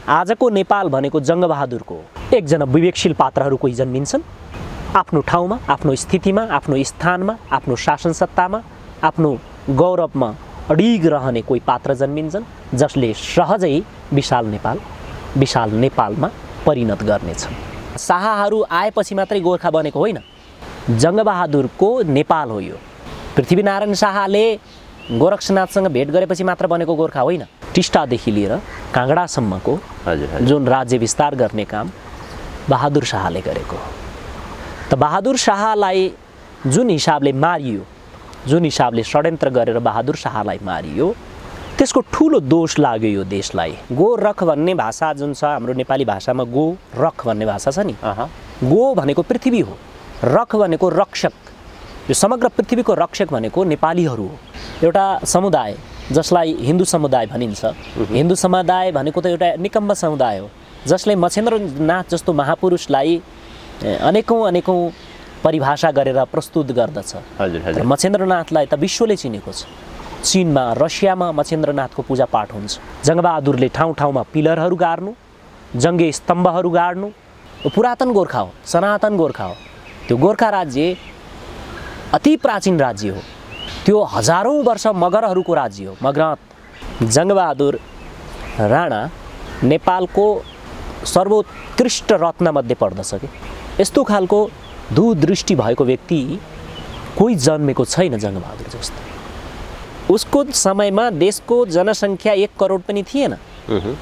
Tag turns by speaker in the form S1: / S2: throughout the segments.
S1: आजको नेपाल भनेको जङ्गबहादुरको एकजना विवेकशील पात्रहरू कोही जन्मिन्छन्, आफ्नो ठाउँमा, आफ्नो स्थितिमा, आफ्नो स्थानमा, आफ्नो शासन सत्तामा, आफ्नो गौरवमा अडिग रहने कोही पात्र जन्मिन्छन् जसले सहजै विशाल नेपालमा परिणत गर्नेछन्। शाहहरू आएपछि मात्रै गोर्खा बनेको होइन, जङ्गबहादुरको नेपाल हो यो। पृथ्वीनारायण शाहले गोरक्षनाथसँग भेट गरेपछि मात्र बनेको गोर्खा होइन, टिस्टादेखि लिएर काँगडासम्मको जुन राज्य विस्तार गर्ने काम बहादुर शाहले गरेको। त बहादुर शाहलाई जुन हिसाबले मारियो, जुन हिसाबले षड्यन्त्र गरेर बहादुर शाहलाई मारियो, त्यसको ठुलो दोष लाग्यो यो देशलाई। गोरख भन्ने भाषा जुन छ हाम्रो नेपाली भाषामा, गोरख भन्ने भाषा छ नि, गो भनेको पृथ्वी हो, रख भनेको रक्षक। यो समग्र पृथ्वीको रक्षक भनेको नेपालीहरू हो। एउटा समुदाय जसलाई हिन्दू समुदाय भनिन्छ, हिन्दू समुदाय भनेको त एउटा निकम्म समुदाय हो जसले मच्छेन्द्रनाथ जस्तो महापुरुषलाई अनेकौं परिभाषा गरेर प्रस्तुत गर्दछ। मच्छेन्द्रनाथलाई त विश्वले चिनेको छ। चीनमा, रसियामा मच्छेन्द्रनाथको पूजापाठ हुन्छ। जङ्गबहादुरले ठाउँ ठाउँमा पिलरहरू गाड्नु, जङ्गे स्तम्भहरू गाड्नु, पुरातन गोर्खा हो, सनातन गोर्खा हो। त्यो गोर्खा राज्य अति प्राचीन राज्य हो, त्यो हजारौं वर्ष मगरहरूको राज्य हो, मगरात। जङ्गबहादुर राणा नेपालको सर्वोत्कृष्ट रत्नमध्ये पर्दछ कि यस्तो खालको दूरदृष्टि भएको व्यक्ति कोही जन्मेको छैन जङ्गबहादुर जस्तो। उसको समयमा देशको जनसङ्ख्या 1 करोड पनि थिएन,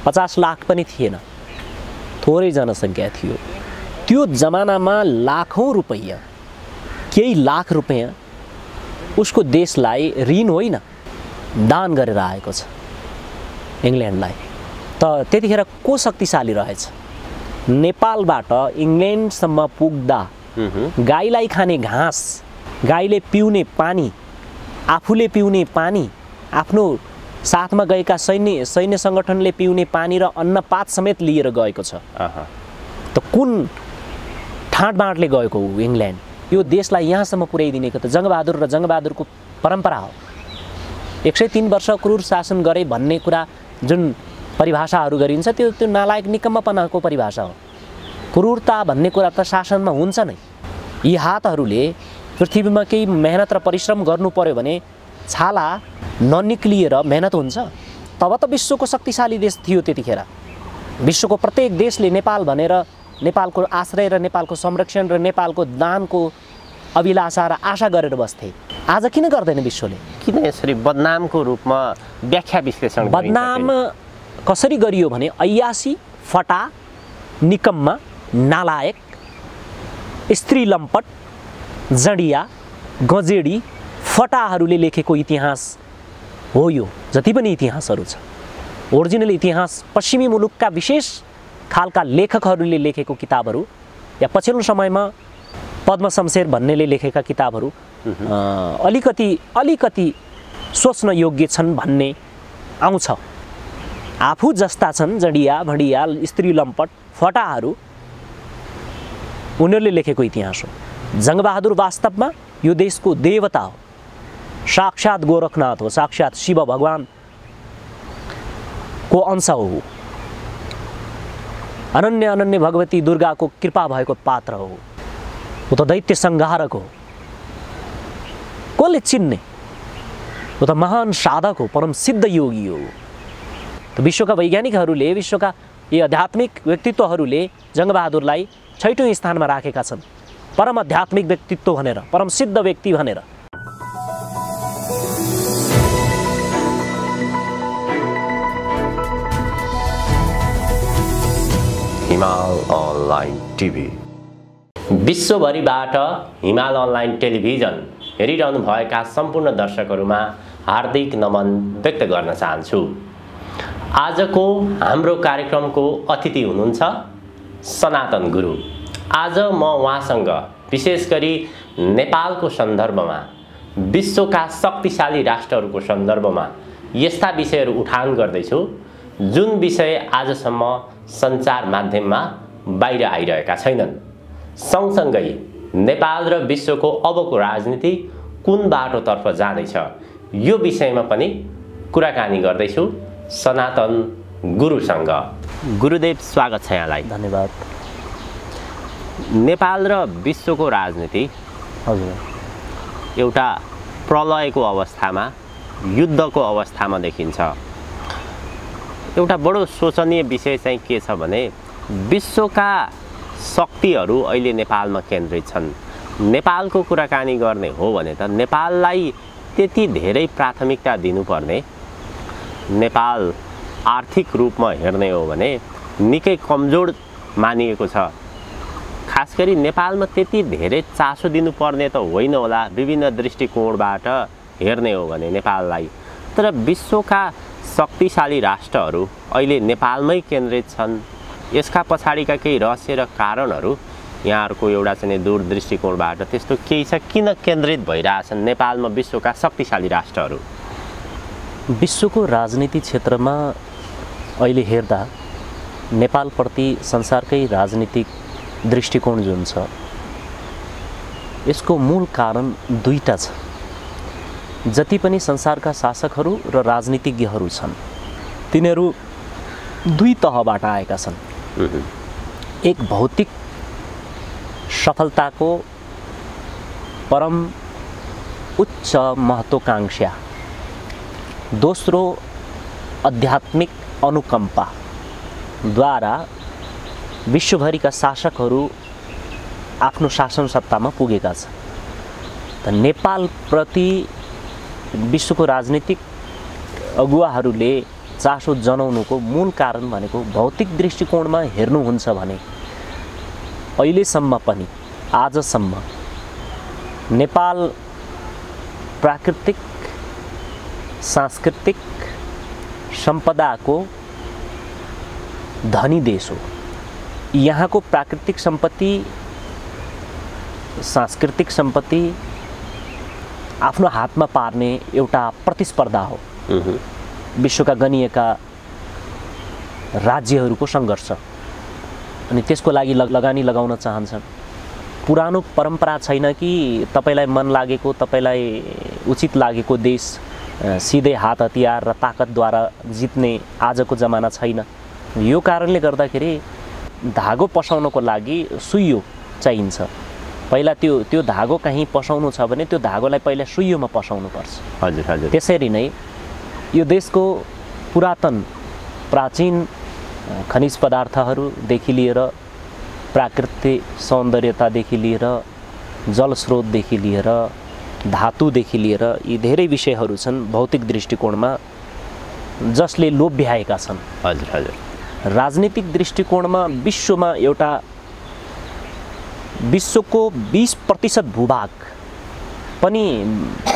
S1: 50 लाख पनि थिएन, थोरै जनसङ्ख्या थियो। त्यो जमानामा लाखौं रुपैयाँ, केही लाख रुपैयाँ उसको देशलाई ऋण होइन दान गरेर आएको छ इङ्ल्यान्डलाई। त त्यतिखेर को शक्तिशाली रहेछ? नेपालबाट इङ्ल्यान्डसम्म पुग्दा गाईलाई खाने घाँस, गाईले पिउने पानी, आफूले पिउने पानी, आफ्नो साथमा गएका सैन्य सङ्गठनले पिउने पानी र अन्नपात समेत लिएर गएको छ। त कुन ठाँटबाँटले गएको हो इङ्ल्यान्ड? यो देशलाई यहाँसम्म पुर्याइदिनेको त जङ्गबहादुर र जङ्गबहादुरको परम्परा हो। 103 वर्ष क्रूर शासन गरे भन्ने कुरा जुन परिभाषाहरू गरिन्छ त्यो नालायक निकम्मपनाको परिभाषा हो। क्रूरता भन्ने कुरा त शासनमा हुन्छ नै। यी हातहरूले पृथ्वीमा केही मेहनत र परिश्रम गर्नु पर्यो भने छाला ननिक्लिएर मेहनत हुन्छ। तब त विश्वको शक्तिशाली देश थियो त्यतिखेर। विश्वको प्रत्येक देशले नेपाल भनेर नेपालको आश्रय र नेपालको संरक्षण र नेपालको दानको अभिलाषा र आशा गरेर बस्थे। आज किन गर्दैन विश्वले?
S2: किन यसरी बदनामको रूपमा व्याख्या विश्लेषण
S1: बदनाम कसरी गरियो भने अय्यासी, फटा, निकम्मा, नालायक, स्त्री लम्पट, जडिया, गजेडी, फटाहरूले लेखेको इतिहास हो यो। जति पनि इतिहासहरू छ, ओरिजिनल इतिहास पश्चिमी मुलुकका विशेष खालका लेखकहरूले लेखेको किताबहरू या पछिल्लो समयमा पद्म शमशेर भन्नेले लेखेका किताबहरू अलिकति सोच्न योग्य छन् भन्ने आउँछ। आफू जस्ता छन् जडिया, भडिया, स्त्री लम्पट, फटाहरू, उनीहरूले लेखेको इतिहास हो। जङ्गबहादुर वास्तवमा यो देशको देवता हो, साक्षात् गोरखनाथ हो, साक्षात् शिव भगवानको अंश हो, अनन्य भगवती दुर्गाको कृपा भएको पात्र हो। ऊ त दैत्य संहारक हो। कसले चिन्ने? ऊ त महान साधक हो, परम सिद्ध योगी हो। त विश्वका वैज्ञानिकहरूले, विश्वका यी आध्यात्मिक व्यक्तित्वहरूले जङ्गबहादुरलाई 6औं स्थानमा राखेका छन्, परम आध्यात्मिक व्यक्तित्व भनेर, परम सिद्ध व्यक्ति भनेर।
S2: हिमाल अनलाइन टिभी। विश्वभरिबाट हिमाल अनलाइन टेलिभिजन हेरिरहनुभएका सम्पूर्ण दर्शकहरूमा हार्दिक नमन व्यक्त गर्न चाहन्छु। आजको हाम्रो कार्यक्रमको अतिथि हुनुहुन्छ सनातन गुरु। आज म उहाँसँग विशेष गरी नेपालको सन्दर्भमा, विश्वका शक्तिशाली राष्ट्रहरूको सन्दर्भमा यस्ता विषयहरू उठान गर्दैछु जुन विषय आजसम्म सञ्चार माध्यममा बाहिर आइरहेका छैनन्। सँगसँगै नेपाल र विश्वको अबको राजनीति कुन बाटोतर्फ जाँदैछ यो विषयमा पनि कुराकानी गर्दैछु सनातन गुरुसँग। गुरुदेव स्वागत छ यहाँलाई।
S1: धन्यवाद।
S2: नेपाल र विश्वको राजनीति
S1: हजुर
S2: एउटा प्रलयको अवस्थामा, युद्धको अवस्थामा देखिन्छ। एउटा बडो शोचनीय विषय चाहिँ के छ भने विश्वका शक्तिहरू अहिले नेपालमा केन्द्रित छन्। नेपालको कुराकानी गर्ने हो भने त नेपाललाई त्यति धेरै प्राथमिकता दिनुपर्ने, नेपाल आर्थिक रूपमा हेर्ने हो भने निकै कमजोर मानिएको छ। खास गरी नेपालमा त्यति धेरै चासो दिनुपर्ने त होइन होला विभिन्न दृष्टिकोणबाट हेर्ने हो भने नेपाललाई। तर विश्वका शक्तिशाली राष्ट्रहरू अहिले नेपालमै केन्द्रित छन्। यसका पछाडिका केही रहस्य र कारणहरू यहाँहरूको एउटा चाहिँ दूरदृष्टिकोणबाट त्यस्तो केही छ? किन केन्द्रित भइरहेछन् नेपालमा विश्वका शक्तिशाली राष्ट्रहरू?
S1: विश्वको राजनीति क्षेत्रमा अहिले हेर्दा नेपालप्रति संसारकै राजनीतिक दृष्टिकोण जुन छ यसको मूल कारण दुईटा छ। जति पनि संसारका शासकहरू र राजनीतिज्ञहरू छन् तिनीहरू दुई तहबाट आएका छन्। एक भौतिक सफलताको परम उच्च महत्त्वाकांक्षा, दोस्रो आध्यात्मिक अनुकम्पा द्वारा विश्वभरिका शासकहरू आफ्नो शासन सत्तामा पुगेका छन्। त नेपालप्रति विश्वको राजनीतिक अगुवाहरूले चासो जनाउनुको मूल कारण भनेको भौतिक दृष्टिकोणमा हेर्नुहुन्छ भने अहिलेसम्म पनि आजसम्म नेपाल प्राकृतिक सांस्कृतिक सम्पदाको धनी देश हो। यहाँको प्राकृतिक सम्पत्ति, सांस्कृतिक सम्पत्ति आफ्नो हातमा पार्ने एउटा प्रतिस्पर्धा हो। विश्वका गनिएका राज्यहरूको सङ्घर्ष अनि त्यसको लागि लगानी लगाउन चाहन्छन्। पुरानो परम्परा छैन कि तपाईलाई मन लागेको, तपाईलाई उचित लागेको देश सिधै हात हतियार र ताकतद्वारा जित्ने आजको जमाना छैन। यो कारणले गर्दाखेरि धागो पसाउनको लागि सुइयो चाहिन्छ। पहिला त्यो धागो कहीँ पसाउनु छ भने त्यो धागोलाई पहिला सुइयोमा पसाउनु पर्छ।
S2: हजुर हजुर।
S1: त्यसरी नै यो देशको पुरातन प्राचीन खनिज पदार्थहरूदेखि लिएर प्राकृतिक सौन्दर्यतादेखि लिएर जलस्रोतदेखि लिएर धातुदेखि लिएर यी धेरै विषयहरू छन् भौतिक दृष्टिकोणमा जसले लोभ्याएका छन्।
S2: हजुर हजुर।
S1: राजनीतिक दृष्टिकोणमा विश्वमा एउटा विश्वको 20% भूभाग पनि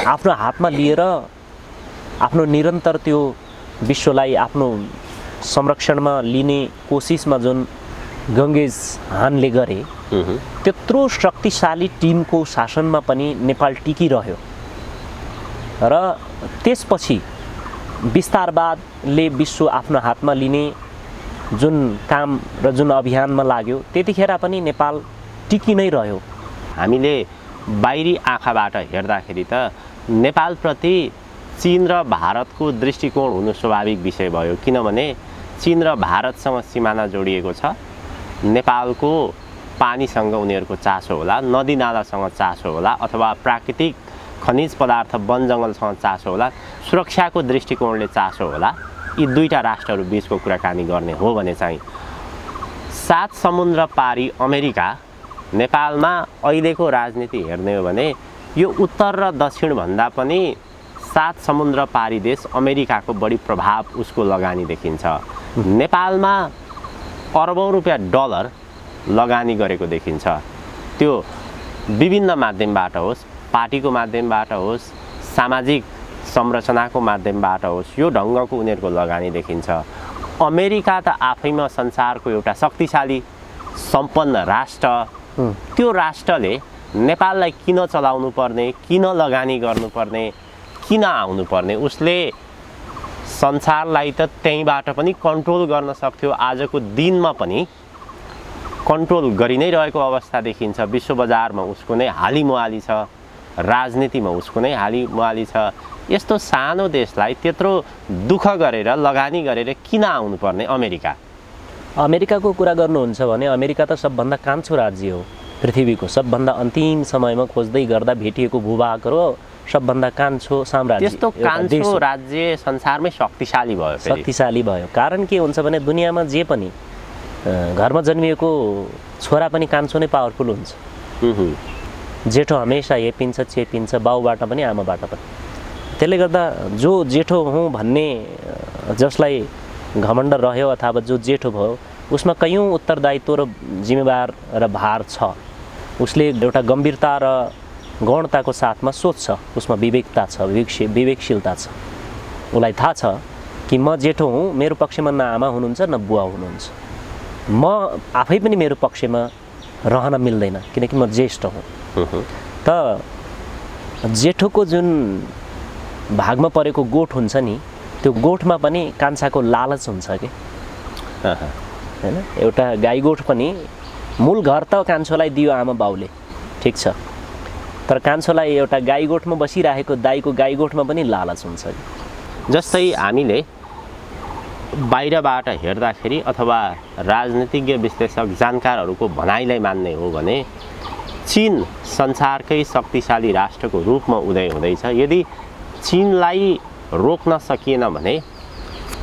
S1: आफ्नो हातमा लिएर आफ्नो निरन्तर त्यो विश्वलाई आफ्नो संरक्षणमा लिने कोसिसमा जुन गङ्गेज हानले गरे त्यत्रो शक्तिशाली टिमको शासनमा पनि नेपाल टिकिरह्यो र त्यसपछि विस्तारवादले विश्व आफ्नो हातमा लिने जुन काम र जुन अभियानमा लाग्यो त्यतिखेर पनि नेपाल टिकी नै रह्यो।
S2: हामीले बाहिरी आँखाबाट हेर्दाखेरि त नेपालप्रति चीन र भारतको दृष्टिकोण हुनु स्वाभाविक विषय भयो। किनभने चीन र भारतसँग सिमाना जोडिएको छ। नेपालको पानीसँग उनीहरूको चासो होला, नदीनालासँग चासो होला, अथवा प्राकृतिक खनिज पदार्थ वन जङ्गलसँग चासो होला, सुरक्षाको दृष्टिकोणले चासो होला। यी दुईटा राष्ट्रहरू बीचको कुराकानी गर्ने हो भने चाहिँ 7 समुद्र पारी अमेरिका नेपालमा अहिलेको राजनीति हेर्ने हो भने यो उत्तर र दक्षिण भन्दा पनि 7 समुद्र पारी देश अमेरिकाको बढी प्रभाव उसको लगानी देखिन्छ। नेपालमा अरबौं रुपियाँ डलर लगानी गरेको देखिन्छ। त्यो विभिन्न माध्यमबाट होस्, पार्टीको माध्यमबाट होस्, सामाजिक संरचनाको माध्यमबाट होस्, यो ढङ्गको उनीहरूको लगानी देखिन्छ। अमेरिका त आफैमा संसारको एउटा शक्तिशाली सम्पन्न राष्ट्र। त्यो राष्ट्रले नेपाललाई किन चलाउनु पर्ने, किन लगानी गर्नुपर्ने, किन आउनु पर्ने? उसले संसारलाई त त्यहीँबाट पनि कन्ट्रोल गर्न सक्थ्यो। आजको दिनमा पनि कन्ट्रोल गरि नै रहेको अवस्था देखिन्छ। विश्व बजारमा उसको नै हालिमुहाली छ, राजनीतिमा उसको नै हालिमुहाली छ। यस्तो सानो देशलाई त्यत्रो दुःख गरेर लगानी गरेर किन आउनुपर्ने अमेरिका?
S1: अमेरिकाको कुरा गर्नुहुन्छ भने अमेरिका त सबभन्दा कान्छो राज्य हो पृथ्वीको, सबभन्दा अन्तिम समयमा खोज्दै गर्दा भेटिएको भूभाग र सबभन्दा कान्छो साम्राज्य।
S2: त्यस्तो कान्छो राज्य संसारमै शक्तिशाली भयो।
S1: शक्तिशाली भयो कारण के हुन्छ भने दुनियाँमा जे पनि घरमा जन्मिएको छोरा पनि कान्छो नै पावरफुल हुन्छ। जेठो हमेसा हेपिन्छ चेपिन्छ, बाउबाट पनि आमाबाट पनि। त्यसले गर्दा जो जेठो हुँ भन्ने जसलाई घमण्ड रह्यो अथवा जो जेठो भयो उसमा कयौँ उत्तरदायित्व र जिम्मेवार र भार छ। उसले एउटा गम्भीरता र गौणताको साथमा सोच्छ, उसमा विवेकता छ, विवेकशीलता छ। उसलाई थाहा छ कि म जेठो हुँ, मेरो पक्षमा न आमा हुनुहुन्छ न बुवा हुनुहुन्छ, म आफै पनि मेरो पक्षमा रहन मिल्दैन किनकि म ज्येष्ठ हुँ। त जेठोको जुन भागमा परेको गोठ हुन्छ नि त्यो गोठमा पनि कान्छाको लालच हुन्छ कि हैन। एउटा गाई गोठ पनि मूल घर त कान्छोलाई दियो आमा बाउले, ठिक छ, तर कान्छोलाई एउटा गाई गोठमा बसिरहेको दाइको गाई गोठमा पनि लालच हुन्छ।
S2: जस्तै हामीले बाहिरबाट हेर्दाखेरि अथवा राजनीतिज्ञ विश्लेषक जानकारहरूको भनाइलाई मान्ने हो भने चीन संसारकै शक्तिशाली राष्ट्रको रूपमा उदय हुँदैछ। यदि चीनलाई रोक्न सकिएन भने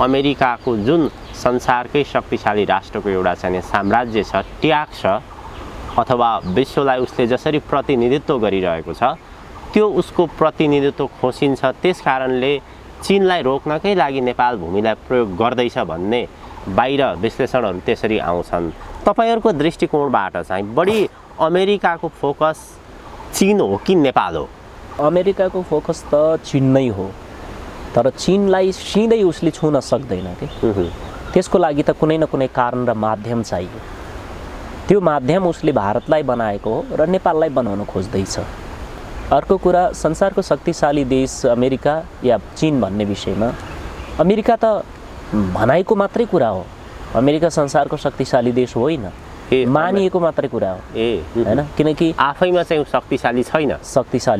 S2: अमेरिकाको जुन संसारकै शक्तिशाली राष्ट्रको एउटा चाहिँ साम्राज्य छ, ट्याग छ, अथवा विश्वलाई उसले जसरी प्रतिनिधित्व गरिरहेको छ त्यो उसको प्रतिनिधित्व खोसिन्छ। त्यस कारणले चीनलाई रोक्नकै लागि नेपाल भूमिलाई प्रयोग गर्दैछ भन्ने बाहिर विश्लेषणहरू त्यसरी आउँछन्। तपाईहरुको दृष्टिकोणबाट चाहिँ बढी अमेरिकाको फोकस चीन हो कि नेपाल हो?
S1: अमेरिकाको फोकस त चीन नै हो, तर चीनलाई सिधै उसले छुन सक्दैन के। त्यसको लागि त कुनै न कुनै कारण र माध्यम चाहियो। त्यो माध्यम उसले भारतलाई बनाएको हो र नेपाललाई बनाउन खोज्दैछ। अर्को कुरा, संसारको शक्तिशाली देश अमेरिका या चीन भन्ने विषयमा अमेरिका त भनाइको मात्रै कुरा हो, अमेरिका संसारको शक्तिशाली देश होइन, मानिएको मात्रै कुरा हो हैन। किनकि
S2: आफैमा चाहिँ शक्तिशाली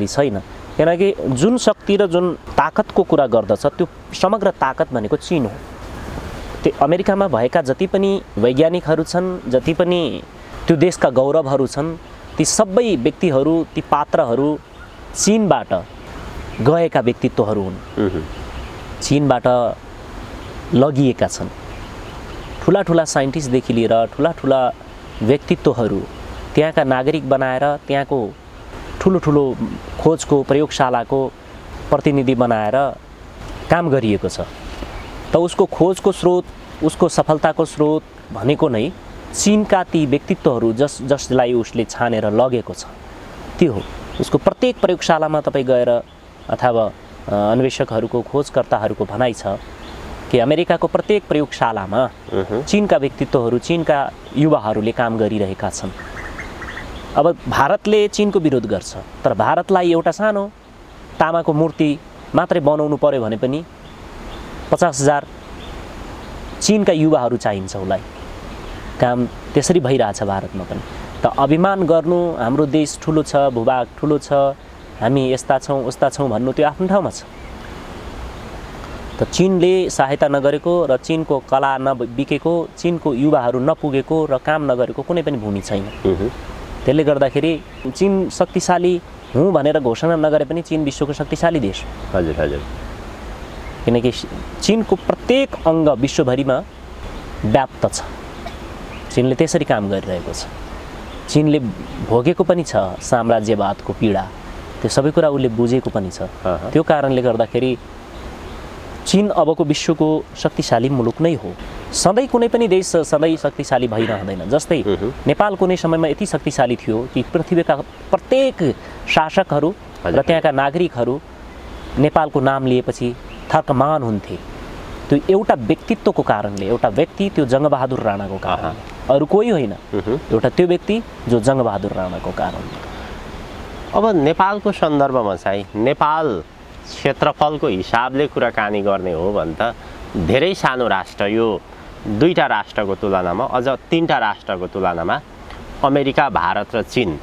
S2: छैन, किनकि जुन शक्ति र जुन ताकतको कुरा गर्दछ त्यो समग्र ताकत भनेको चीन हो। त्यो अमेरिकामा भएका जति पनि वैज्ञानिकहरू छन्, जति पनि त्यो देशका गौरवहरू छन्, ती सबै व्यक्तिहरू, ती पात्रहरू चीनबाट गएका व्यक्तित्वहरू हुन्, चीनबाट लगिएका छन्। ठुला ठुला साइन्टिस्टदेखि लिएर ठुला ठुला व्यक्तित्वहरू त्यहाँका नागरिक बनाएर त्यहाँको ठुलो ठुलो खोजको प्रयोगशालाको प्रतिनिधि बनाएर काम गरिएको छ। त उसको खोजको स्रोत, उसको सफलताको स्रोत भनेको नै चीनका ती व्यक्तित्वहरू जसलाई उसले छानेर लगेको छ त्यो हो। उसको प्रत्येक प्रयोगशालामा तपाईँ गएर अथवा अन्वेषकहरूको खोजकर्ताहरूको भनाइ छ कि अमेरिकाको प्रत्येक प्रयोगशालामा चीनका व्यक्तित्वहरू, चीनका युवाहरूले काम गरिरहेका छन्। अब भारतले चीनको विरोध गर्छ, तर भारतलाई एउटा सानो तामाको मूर्ति मात्रै बनाउनु पर्यो भने पनि 50,000 चीनका युवाहरू चाहिन्छ उसलाई। काम त्यसरी भइरहेछ भारतमा पनि। त अभिमान गर्नु हाम्रो देश ठुलो छ, भूभाग ठुलो छ, हामी यस्ता छौँ उस्ता छौँ भन्नु त्यो आफ्नो ठाउँमा छ। त चीनले सहायता नगरेको र चीनको कला नबिकेको, चीनको युवाहरू नपुगेको र काम नगरेको कुनै पनि भूमि छैन। त्यसले गर्दाखेरि चीन शक्तिशाली हुँ भनेर घोषणा नगरे पनि चीन विश्वको शक्तिशाली देश हो। हजुर।
S1: किनकि चीनको प्रत्येक अङ्ग विश्वभरिमा व्याप्त छ। चीनले त्यसरी काम गरिरहेको छ। चीनले भोगेको पनि छ साम्राज्यवादको पीडा, त्यो सबै कुरा उसले बुझेको पनि छ। त्यो कारणले गर्दाखेरि चीन अबको विश्वको शक्तिशाली मुलुक नै हो। सधैँ कुनै पनि देश सधैँ शक्तिशाली भइरहँदैन। जस्तै नेपाल कुनै समयमा यति शक्तिशाली थियो कि पृथ्वीका प्रत्येक शासकहरू र त्यहाँका नागरिकहरू नेपालको नाम लिएपछि थर्कमान हुन्थे। त्यो एउटा व्यक्तित्वको कारणले, एउटा व्यक्ति त्यो जङ्गबहादुर राणाको कारणले, अरू कोही होइन, एउटा त्यो व्यक्ति जो जङ्गबहादुर राणाको कारणले।
S2: अब नेपालको सन्दर्भमा चाहिँ नेपाल क्षेत्रफलको हिसाबले कुराकानी गर्ने हो भने त धेरै सानो राष्ट्र, यो 2टा राष्ट्रको तुलनामा, अझ 3टा राष्ट्रको तुलनामा अमेरिका, भारत र चीन,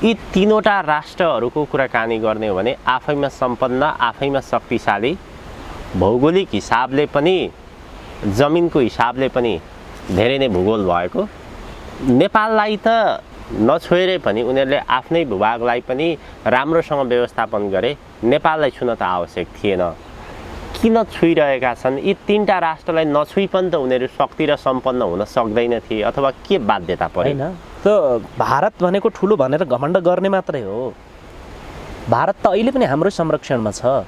S2: यी 3वटा राष्ट्रहरूको कुराकानी गर्ने हो भने आफैमा सम्पन्न, आफैमा शक्तिशाली, भौगोलिक हिसाबले पनि, जमिनको हिसाबले पनि धेरै नै भूगोल भएको नेपाललाई त नछोएरै पनि उनीहरूले आफ्नै भूभागलाई पनि राम्रोसँग व्यवस्थापन गरे, नेपाललाई छुन त आवश्यक थिएन। किन छुइरहेका छन्? यी तीनटा राष्ट्रलाई नछुइ पनि त उनीहरू शक्ति र सम्पन्न हुन सक्दैन थिए, अथवा के बाध्यता पर्यो?
S1: हैन, त भारत भनेको ठुलो भनेर घमण्ड गर्ने मात्रै हो। भारत त अहिले पनि हाम्रो संरक्षणमा छ।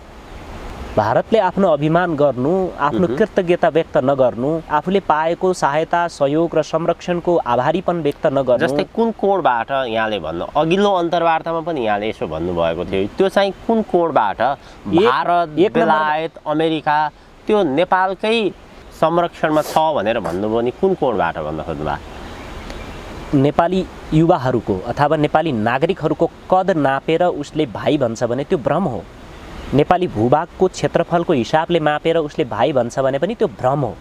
S1: भारतले आफ्नो अभिमान गर्नु, आफ्नो कृतज्ञता व्यक्त नगर्नु, आफूले पाएको सहायता, सहयोग र संरक्षणको आभारीपन व्यक्त नगर्नु।
S2: जस्तै कुन कोणबाट यहाँले भन्नु, अघिल्लो अन्तर्वार्तामा पनि यहाँले यसो भन्नुभएको थियो, त्यो चाहिँ कुन कोणबाट? भारत, बेलायत, अमेरिका त्यो नेपालकै संरक्षणमा छ भनेर भन्नुभयो नि, कुन कोणबाट भन्न खोज्नुभयो?
S1: नेपाली युवाहरूको अथवा नेपाली नागरिकहरूको कद नापेर उसले भाइ भन्छ भने त्यो भ्रम हो। नेपाली भूभागको क्षेत्रफलको हिसाबले मापेर उसले भाइ भन्छ भने पनि त्यो भ्रम हो।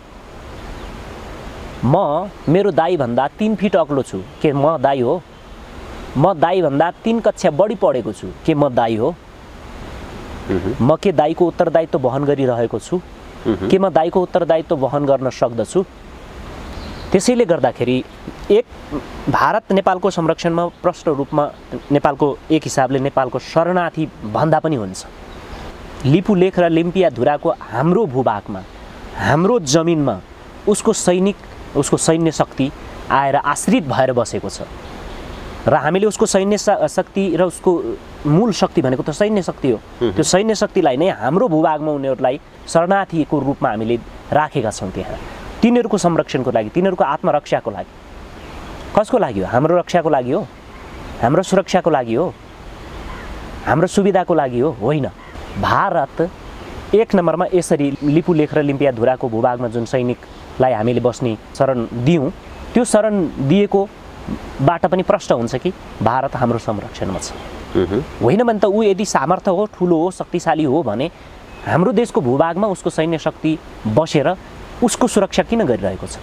S1: म मेरो दाइभन्दा 3 फिट अग्लो छु, के म दाइ हो? म दाइभन्दा 3 कक्षा बढी पढेको छु, के म दाइ हो? म के दाइको उत्तरदायित्व वहन गरिरहेको छु? के म दाइको उत्तरदायित्व वहन गर्न सक्दछु? त्यसैले गर्दाखेरि एक भारत नेपालको संरक्षणमा प्रष्ट रूपमा नेपालको एक हिसाबले नेपालको शरणार्थी भन्दा पनि हुन्छ। लिपुलेख र लिम्पिया धुराको हाम्रो भूभागमा, हाम्रो जमिनमा उसको सैन्य शक्ति आएर आश्रित भएर बसेको छ र हामीले उसको सैन्य शक्ति र उसको मूल शक्ति भनेको त सैन्य शक्ति हो। त्यो सैन्य शक्तिलाई नै हाम्रो भूभागमा उनीहरूलाई शरणार्थीको रूपमा हामीले राखेका छौँ। त्यहाँ तिनीहरूको संरक्षणको लागि, तिनीहरूको आत्मरक्षाको लागि। कसको लागि हो? हाम्रो रक्षाको लागि हो, हाम्रो सुरक्षाको लागि हो, हाम्रो सुविधाको लागि हो? होइन। भारत एक नम्बरमा यसरी लिपुलेख र लिम्पिया धुराको भूभागमा जुन सैनिकलाई हामीले बस्ने शरण दियौँ, त्यो शरण दिएको बाट पनि प्रष्ट हुन्छ कि भारत हाम्रो संरक्षणमा छ। होइन भने त ऊ यदि सामर्थ्य हो, ठुलो हो, शक्तिशाली हो भने हाम्रो देशको भूभागमा उसको सैन्य शक्ति बसेर उसको सुरक्षा किन गरिरहेको छ?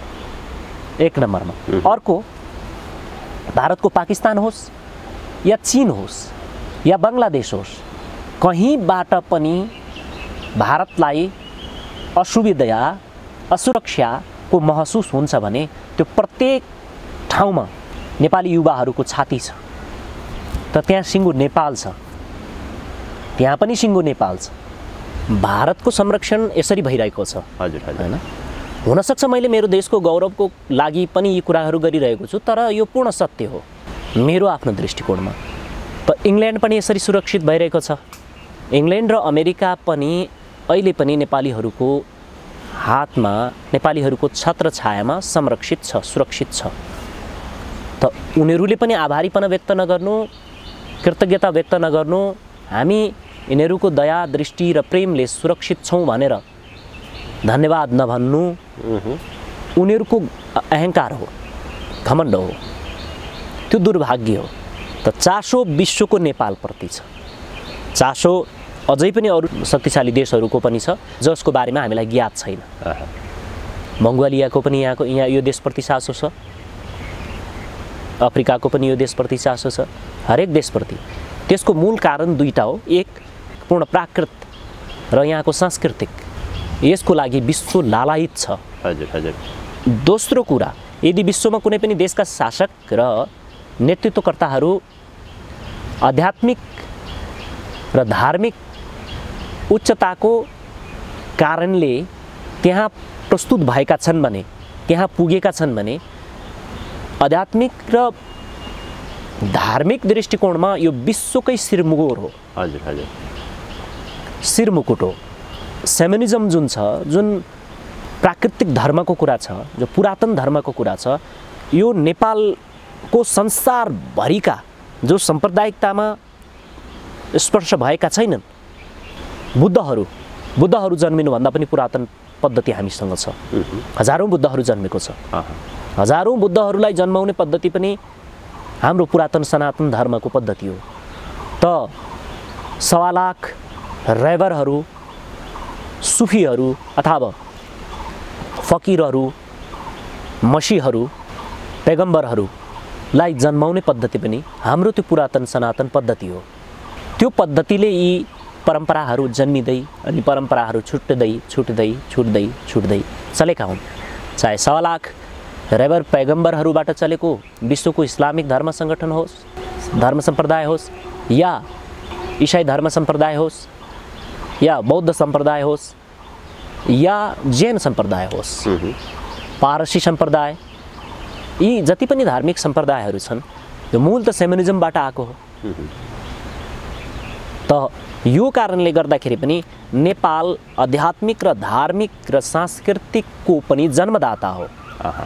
S1: एक नम्बरमा। अर्को, भारतको पाकिस्तान होस् या चीन होस् या बङ्गलादेश होस्, कहीँबाट पनि भारतलाई असुविधा, असुरक्षाको महसुस हुन्छ भने त्यो प्रत्येक ठाउँमा नेपाली युवाहरूको छाती छ। त त्यहाँ सिङ्गो नेपाल छ, त्यहाँ पनि सिङ्गो नेपाल छ। भारतको संरक्षण यसरी भइरहेको छ।
S2: हजुर हजुर।
S1: हैन, हुनसक्छ मैले मेरो देशको गौरवको लागि पनि यी कुराहरू गरिरहेको छु, तर यो पूर्ण सत्य हो मेरो आफ्नो दृष्टिकोणमा। त इङ्ल्यान्ड पनि यसरी सुरक्षित भइरहेको छ। इङ्ल्यान्ड र अमेरिका पनि अहिले पनि नेपालीहरूको हातमा, नेपालीहरूको छत्रछायामा संरक्षित छ, सुरक्षित छ। त उनीहरूले पनि आभारीपना व्यक्त नगर्नु, कृतज्ञता व्यक्त नगर्नु, हामी यिनीहरूको दया, दृष्टि र प्रेमले सुरक्षित छौँ भनेर धन्यवाद नभन्नु उनीहरूको अहङ्कार हो, घमण्ड हो, त्यो दुर्भाग्य हो। त चासो विश्वको नेपालप्रति छ, चासो अझै पनि अरू शक्तिशाली देशहरूको पनि छ जसको बारेमा हामीलाई ज्ञात छैन। मङ्गोलियाको पनि यहाँ यो देशप्रति चासो छ, अफ्रिकाको पनि यो देशप्रति चासो छ, हरेक देशप्रति। त्यसको मूल कारण दुईटा हो, एक पूर्ण प्राकृत र यहाँको सांस्कृतिक, यसको लागि विश्व लालायित छ।
S2: हजुर हजुर।
S1: दोस्रो कुरा, यदि विश्वमा कुनै पनि देशका शासक र नेतृत्वकर्ताहरू आध्यात्मिक र धार्मिक उच्चताको कारणले त्यहाँ प्रस्तुत भएका छन् भने, त्यहाँ पुगेका छन् भने आध्यात्मिक र धार्मिक दृष्टिकोणमा यो विश्वकै शिरमुकुट हो।
S2: हजुर हजुर।
S1: शिरमुकुट हो। सेमनिजम जुन छ, जुन प्राकृतिक धर्मको कुरा छ, जो पुरातन धर्मको कुरा छ, यो नेपालको संसारभरिका जो साम्प्रदायिकतामा स्पर्श भएका छैनन्, बुद्धहरू जन्मिनुभन्दा पनि पुरातन पद्धति हामीसँग छ। हजारौँ बुद्धहरू जन्मेको छ। हजारौँ बुद्धहरूलाई जन्माउने पद्धति पनि हाम्रो पुरातन सनातन धर्मको पद्धति हो। त 1.25 लाख रेभरहरू, सुफीहरू अथवा फकीरहरू, मसीहरू, पैगम्बरहरूलाई जन्माउने पद्धति पनि हाम्रो त्यो पुरातन सनातन पद्धति हो। त्यो पद्धतिले यी परम्पराहरू जन्मिँदै अनि परम्पराहरू छुट्दै छुट्दै छुट्दै छुट्दै चलेका हुन्। चाहे 1.25 लाख रेबर पैगम्बरहरूबाट चलेको विश्वको इस्लामिक धर्म सङ्गठन होस्, धर्म सम्प्रदाय होस्, या इसाई धर्म सम्प्रदाय होस्, या बौद्ध सम्प्रदाय होस्, या जैन सम्प्रदाय होस्, पारसी सम्प्रदाय, यी जति पनि धार्मिक सम्प्रदायहरू छन् यो मूल त सेमनिजमबाट आएको हो। त यो कारणले गर्दाखेरि पनि नेपाल आध्यात्मिक र धार्मिक र सांस्कृतिकको पनि जन्मदाता हो।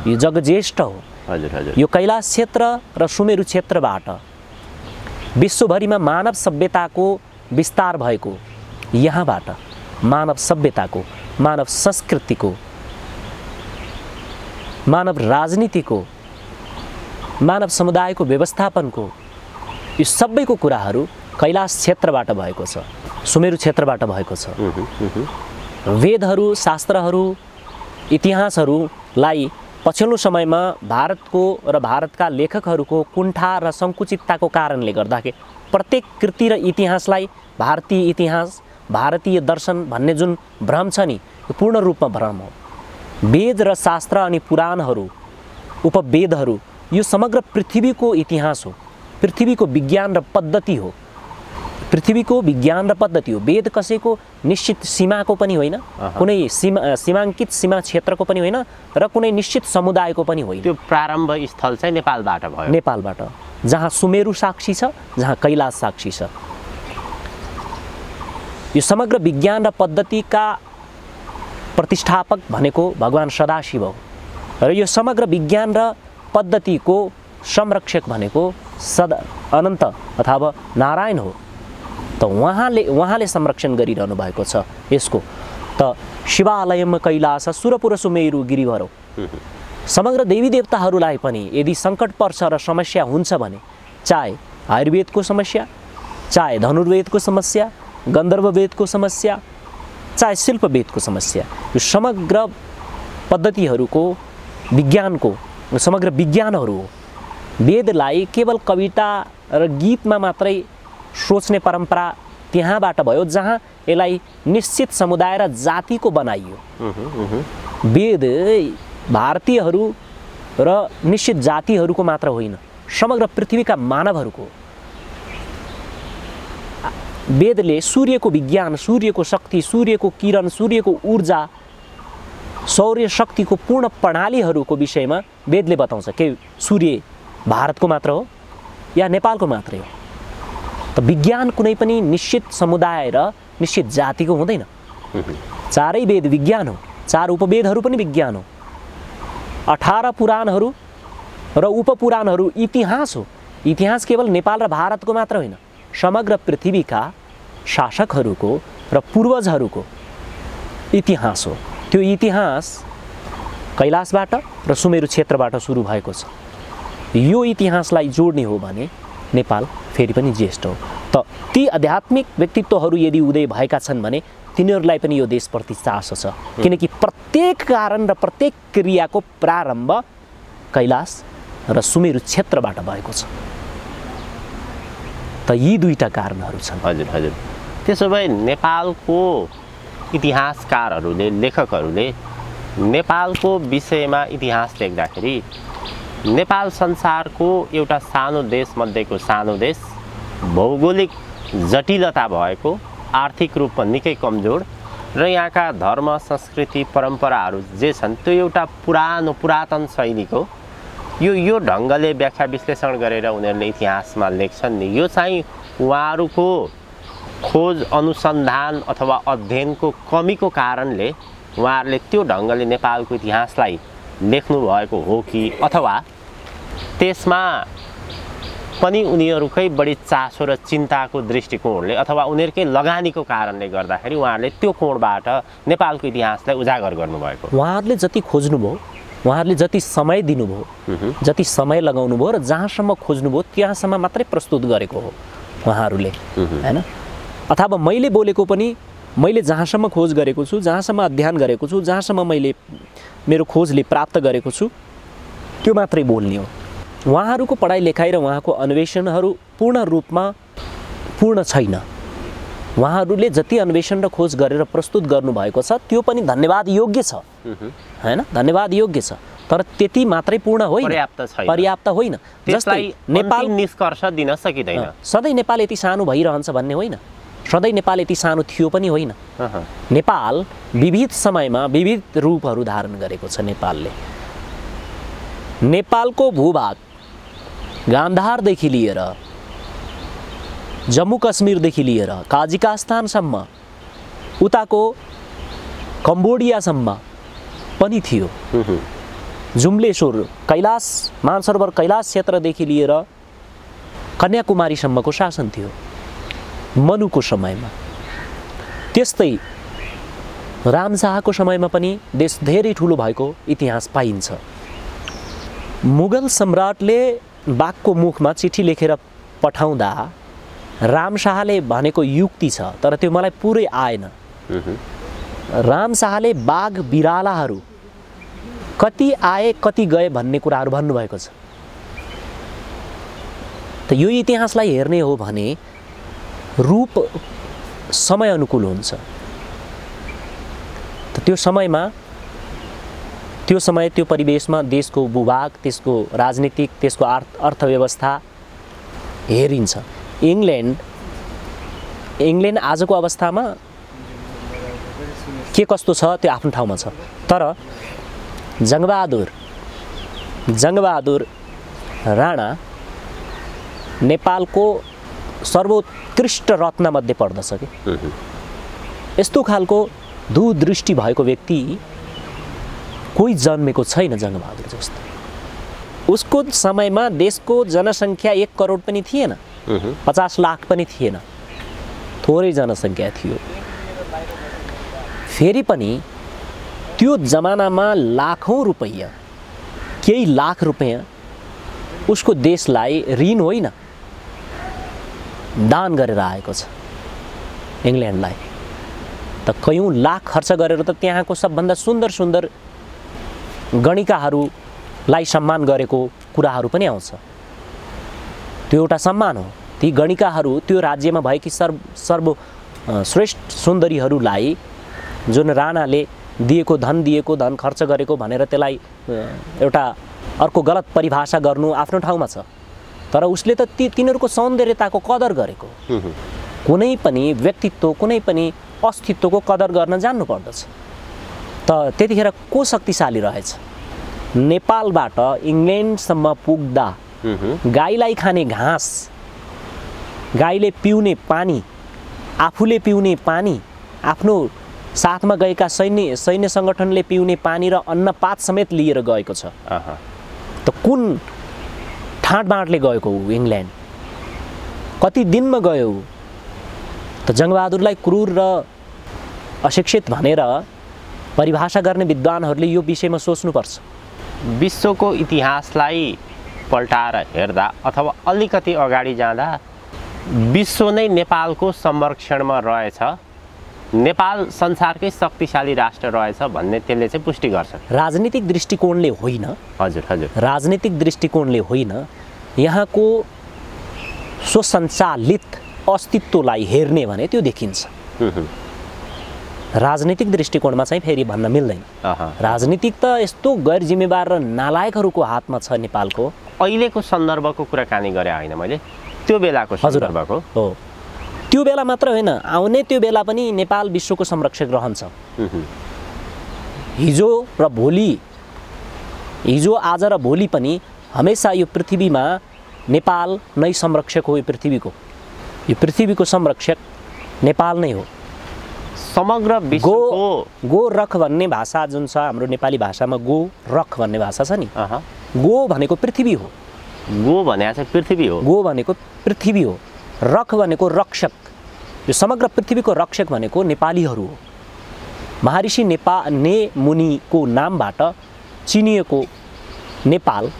S1: यो जगज्येष्ठ हो।
S2: हजुर हजुर।
S1: यो कैलाश क्षेत्र र सुमेरु क्षेत्रबाट विश्वभरिमा मानव सभ्यताको विस्तार भएको, यहाँबाट मानव सभ्यताको, मानव संस्कृतिको, मानव राजनीतिको, मानव समुदायको व्यवस्थापनको यो सबैको कुराहरू कैलाश क्षेत्रबाट भएको छ, सुमेरु क्षेत्रबाट भएको छ। वेदहरू, शास्त्रहरू, इतिहासहरूलाई पछिल्लो समयमा भारतको र भारतका लेखकहरूको कुण्ठा र सङ्कुचितताको कारणले गर्दाखेरि प्रत्येक कृति र इतिहासलाई भारतीय इतिहास, भारतीय दर्शन भन्ने जुन भ्रम छ नि, यो पूर्ण रूपमा भ्रम हो। वेद र शास्त्र अनि पुराणहरू, उपवेदहरू यो समग्र पृथ्वीको इतिहास हो, पृथ्वीको विज्ञान र पद्धति हो, पृथ्वीको विज्ञान र पद्धति हो। वेद कसैको निश्चित सीमाको पनि होइन, कुनै सीमाङ्कित सीमा क्षेत्रको पनि होइन र कुनै निश्चित समुदायको पनि होइन।
S2: त्यो प्रारम्भ स्थल चाहिँ नेपालबाट भयो।
S1: नेपालबाट, जहाँ सुमेरु साक्षी छ, जहाँ कैलाश साक्षी छ। यो समग्र विज्ञान र पद्धतिका प्रतिष्ठापक भनेको भगवान सदाशिव हो र यो समग्र विज्ञान र पद्धतिको संरक्षक भनेको अनन्त अथवा नारायण हो। त उहाँले संरक्षण गरिरहनु भएको छ यसको। त शिवालयम कैलाश सुरपुर सुमेरु गिरिवरो। समग्र देवी देवताहरूलाई पनि यदि सङ्कट पर्छ र समस्या हुन्छ भने, चाहे आयुर्वेदको समस्या, चाहे धनुर्वेदको समस्या, गन्धर्ववेदको समस्या, चाहे शिल्पवेदको समस्या, यो समग्र पद्धतिहरूको विज्ञानको समग्र विज्ञानहरू हो। वेदलाई केवल कविता र गीतमा मात्रै सोच्ने परम्परा त्यहाँबाट भयो, जहाँ यसलाई निश्चित समुदाय र जातिको बनाइयो। वेद भारतीयहरू र निश्चित जातिहरूको मात्र होइन, समग्र पृथ्वीका मानवहरूको। वेदले सूर्यको विज्ञान, सूर्यको शक्ति, सूर्यको किरण, सूर्यको ऊर्जा, सौर्य शक्तिको पूर्ण प्रणालीहरूको विषयमा वेदले बताउँछ। के सूर्य भारतको मात्र हो या नेपालको मात्रै हो? त विज्ञान कुनै पनि निश्चित समुदाय र निश्चित जातिको हुँदैन। चारै वेद विज्ञान हो, चार उपवेदहरू पनि विज्ञान हो, 18 पुराणहरू र उपपुराणहरू इतिहास हो। इतिहास केवल नेपाल र भारतको मात्र होइन, समग्र पृथ्वीका शासकहरूको र पूर्वजहरूको इतिहास हो। त्यो इतिहास कैलाशबाट र सुमेरु क्षेत्रबाट सुरु भएको छ। यो इतिहासलाई जोड्ने हो भने नेपाल फेरि पनि ज्येष्ठ हो। त ती आध्यात्मिक व्यक्तित्वहरू यदि उदय भएका छन् भने तिनीहरूलाई पनि यो देशप्रति चासो छ, किनकि प्रत्येक कारण र प्रत्येक क्रियाको प्रारम्भ कैलाश र सुमेरु क्षेत्रबाट भएको छ। त यी दुईटा कारणहरू छन्।
S2: हजुर हजुर। त्यसो भए नेपालको इतिहासकारहरूले, लेखकहरूले नेपालको विषयमा इतिहास लेख्दाखेरि नेपाल संसारको एउटा सानो देशमध्येको सानो देश, भौगोलिक जटिलता भएको, आर्थिक रूपमा निकै कमजोर र यहाँका धर्म, संस्कृति, परम्पराहरू जे छन् त्यो एउटा पुरातन शैलीको, यो ढङ्गले व्याख्या विश्लेषण गरेर उनीहरूले इतिहासमा लेख्छन् नि। यो चाहिँ उहाँहरूको खोज, अनुसन्धान अथवा अध्ययनको कमीको कारणले उहाँहरूले त्यो ढङ्गले नेपालको इतिहासलाई लेख्नु भएको हो कि अथवा त्यसमा पनि उनीहरूकै बढी चासो र चिन्ताको दृष्टिकोणले अथवा उनीहरूकै लगानीको कारणले गर्दाखेरि उहाँहरूले त्यो कोणबाट नेपालको इतिहासलाई उजागर गर्नुभएको?
S1: उहाँहरूले जति खोज्नुभयो, उहाँहरूले जति समय दिनुभयो, जति समय लगाउनु भयो र जहाँसम्म खोज्नुभयो त्यहाँसम्म मात्रै प्रस्तुत गरेको हो उहाँहरूले, हैन? अथवा मैले बोलेको पनि मैले जहाँसम्म खोज गरेको छु, जहाँसम्म अध्ययन गरेको छु, जहाँसम्म मैले मेरो खोजले प्राप्त गरेको छु त्यो मात्रै बोल्ने हो। उहाँहरूको पढाइ लेखाइ र उहाँको अन्वेषणहरू पूर्ण रूपमा पूर्ण छैन। उहाँहरूले जति अन्वेषण र खोज गरेर प्रस्तुत गर्नुभएको छ त्यो पनि धन्यवाद योग्य छ, हैन? धन्यवाद योग्य छ। तर त्यति मात्रै पूर्ण होइन,
S2: पर्याप्त
S1: होइन। जस्तै
S2: नेपाल निष्कर्ष दिन सकिँदैन।
S1: सधैँ नेपाल यति सानो भइरहन्छ भन्ने होइन, सधैँ नेपाल यति सानो थियो पनि होइन। नेपाल विविध समयमा विविध रूपहरू धारण गरेको छ। नेपालको भूभाग गान्धारदेखि लिएर जम्मू कश्मीरदेखि लिएर काजिकिस्तानसम्म उताको कम्बोडियासम्म पनि थियो। जुम्लेश्वर कैलाश मानसरोवर कैलाश क्षेत्रदेखि लिएर कन्याकुमारीसम्मको शासन थियो मनुको समयमा। त्यस्तै रामशाहको समयमा पनि देश धेरै ठुलो भएको इतिहास पाइन्छ। मुगल सम्राटले बाघको मुखमा चिठी लेखेर पठाउँदा रामशाहले भनेको युक्ति छ, तर त्यो मलाई पुरै आएन। रामशाहले बाघ बिरालाहरू कति आए कति गए भन्ने कुराहरू भन्नुभएको छ। त यो इतिहासलाई हेर्ने हो भने रूप समय अनुकूल हुन्छ। त त्यो समयमा त्यो समय त्यो परिवेशमा देशको भूभाग, त्यसको राजनीतिक, त्यसको अर्थव्यवस्था हेरिन्छ। इङ्ल्यान्ड आजको अवस्थामा के कस्तो छ त्यो आफ्नो ठाउँमा छ, तर जङ्गबहादुर राणा नेपालको सर्वोत्कृष्ट रत्नमध्ये पर्दछ कि। यस्तो खालको दूरदृष्टि भएको व्यक्ति कोही जन्मेको छैन जङ्गबहादुर जस्तो। उसको समयमा देशको जनसङ्ख्या 1 करोड पनि थिएन, 50 लाख पनि थिएन, थोरै जनसङ्ख्या थियो। फेरि पनि त्यो जमानामा लाखौँ रुपैयाँ, केही लाख रुपैयाँ उसको देशलाई ऋण होइन दान गरेर आएको छ इङ्ल्यान्डलाई। त कयौँ लाख खर्च गरेर त त्यहाँको सबभन्दा सुन्दर सुन्दर गणिकाहरूलाई सम्मान गरेको कुराहरू पनि आउँछ। त्यो एउटा सम्मान हो। ती गणिकाहरू त्यो राज्यमा भएकी सर्वश्रेष्ठ सुन्दरीहरूलाई जुन राणाले दिएको धन खर्च गरेको भनेर त्यसलाई एउटा अर्को गलत परिभाषा गर्नु आफ्नो ठाउँमा छ, तर उसले त तिनीहरूको सौन्दर्यताको कदर गरेको। कुनै पनि व्यक्तित्व, कुनै पनि अस्तित्वको कदर गर्न जान्नु पर्दछ। त त्यतिखेर को शक्तिशाली रहेछ? नेपालबाट इङ्ल्यान्डसम्म पुग्दा गाईलाई खाने घाँस, गाईले पिउने पानी, आफूले पिउने पानी, आफ्नो साथमा गएका सैन्य सङ्गठनले पिउने पानी र अन्नपात समेत लिएर गएको छ। त कुन ठाँटबाँटले गएको हो इङ्ल्यान्ड? कति दिनमा गयो? त जङ्गबहादुरलाई क्रूर र अशिक्षित भनेर परिभाषा गर्ने विद्वानहरूले यो विषयमा सोच्नुपर्छ।
S2: विश्वको इतिहासलाई पल्टाएर हेर्दा अथवा अलिकति अगाडि जाँदा विश्व नै नेपालको संरक्षणमा रहेछ, नेपाल संसारकै शक्तिशाली राष्ट्र रहेछ भन्ने त्यसले चाहिँ पुष्टि गर्छ।
S1: राजनीतिक दृष्टिकोणले होइन।
S2: हजुर,
S1: राजनीतिक दृष्टिकोणले होइन, यहाँको स्वसञ्चालित अस्तित्वलाई हेर्ने भने त्यो देखिन्छ। राजनीतिक दृष्टिकोणमा चाहिँ फेरि भन्न मिल्दैन। राजनीतिक त यस्तो गैर जिम्मेवार र नालायकहरूको हातमा छ नेपालको।
S2: अहिलेको सन्दर्भको कुराकानी गरे होइन मैले, त्यो बेलाको सन्दर्भको
S1: हो। त्यो बेला मात्र होइन, आउने त्यो बेला पनि नेपाल विश्वको संरक्षक रहन्छ। हिजो आज र भोलि पनि हमेसा यो पृथ्वीमा नेपाल नै संरक्षक हो। यो पृथ्वीको संरक्षक नेपाल नै हो।
S2: समग्र विश्वको
S1: गो रख भन्ने भाषा जुन छ हाम्रो नेपाली भाषामा, गो रख भन्ने भाषा छ नि। गो भनेको पृथ्वी हो।
S2: गो भनेको पृथ्वी हो।
S1: गो भनेको पृथ्वी हो। रख भनेको रक्षक। यो समग्र पृथ्वीको रक्षक भनेको नेपालीहरू हो। महर्षि मुनिको नामबाट चिनिएको नेपाल,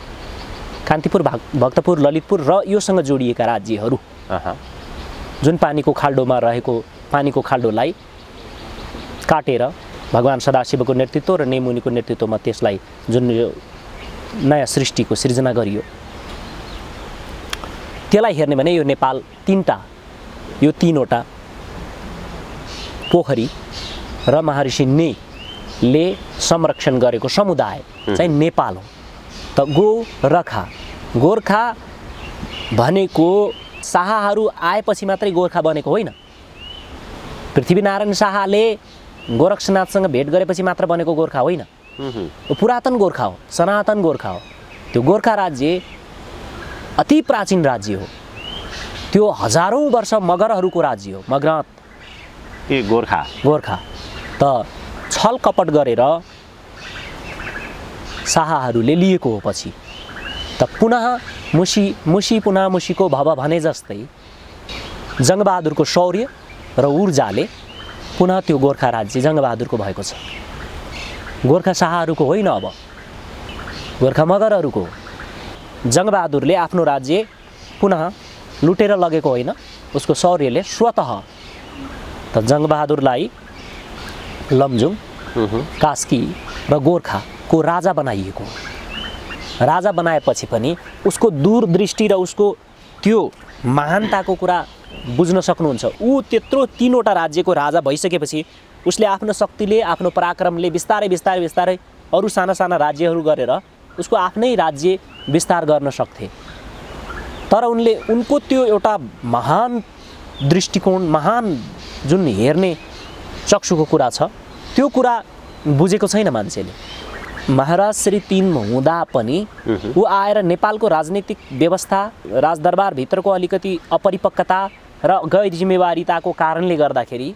S1: कान्तिपुर, भक्तपुर, ललितपुर र योसँग जोडिएका राज्यहरू जुन पानीको खाल्डोमा रहेको पानीको खाल्डोलाई काटेर भगवान सदाशिवको नेतृत्व र नेमुनिको नेतृत्वमा त्यसलाई जुन नयाँ सृष्टिको सृजना गरियो, त्यसलाई हेर्ने भने यो नेपाल यो तीनवटा पोखरी र महर्षि नेले संरक्षण गरेको समुदाय चाहिँ नेपाल हो। त गोरखा गोर्खा भनेको शाहहरू आएपछि मात्रै गोर्खा बनेको होइन। पृथ्वीनारायण शाहले गोरक्षनाथसँग भेट गरेपछि मात्र बनेको गोर्खा होइन। पुरातन गोर्खा हो, सनातन गोर्खा हो। त्यो गोर्खा राज्य अति प्राचीन राज्य हो। त्यो हजारौँ वर्ष मगरहरूको राज्य हो। मगरात
S2: ए गोर्खा
S1: गोर्खा त छल कपट गरेर शाहहरूले लिएको हो। पछि त पुनः मुसी पुनः मुसीको भव भने जस्तै जङ्गबहादुरको शौर्य र ऊर्जाले पुनः त्यो गोर्खा राज्य जङ्गबहादुरको भएको छ। गोर्खा शाहहरूको होइन, अब गोर्खा मगरहरूको हो। जङ्गबहादुरले आफ्नो राज्य पुनः लुटेर लगेको होइन, उसको शौर्यले स्वतः त जङ्गबहादुरलाई लमजुङ, कास्की र गोर्खाको राजा बनाइएको। राजा बनाएपछि पनि उसको दूरदृष्टि र उसको त्यो महानताको कुरा बुझ्न सक्नुहुन्छ। ऊ त्यत्रो 3वटा राज्यको राजा भइसकेपछि उसले आफ्नो शक्तिले, आफ्नो पराक्रमले बिस्तारै बिस्तारै बिस्तारै अरू साना साना राज्यहरू गरेर उसको आफ्नै राज्य विस्तार गर्न सक्थे। तर उनको त्यो एउटा महान दृष्टिकोण, महान जुन हेर्ने चक्षुको कुरा छ, त्यो कुरा बुझेको छैन मान्छेले। महाराज श्री 3 हुँदा पनि ऊ आएर नेपालको राजनीतिक व्यवस्था, राजदरबारभित्रको अलिकति अपरिपक्वता र गैर जिम्मेवारीताको कारणले गर्दाखेरि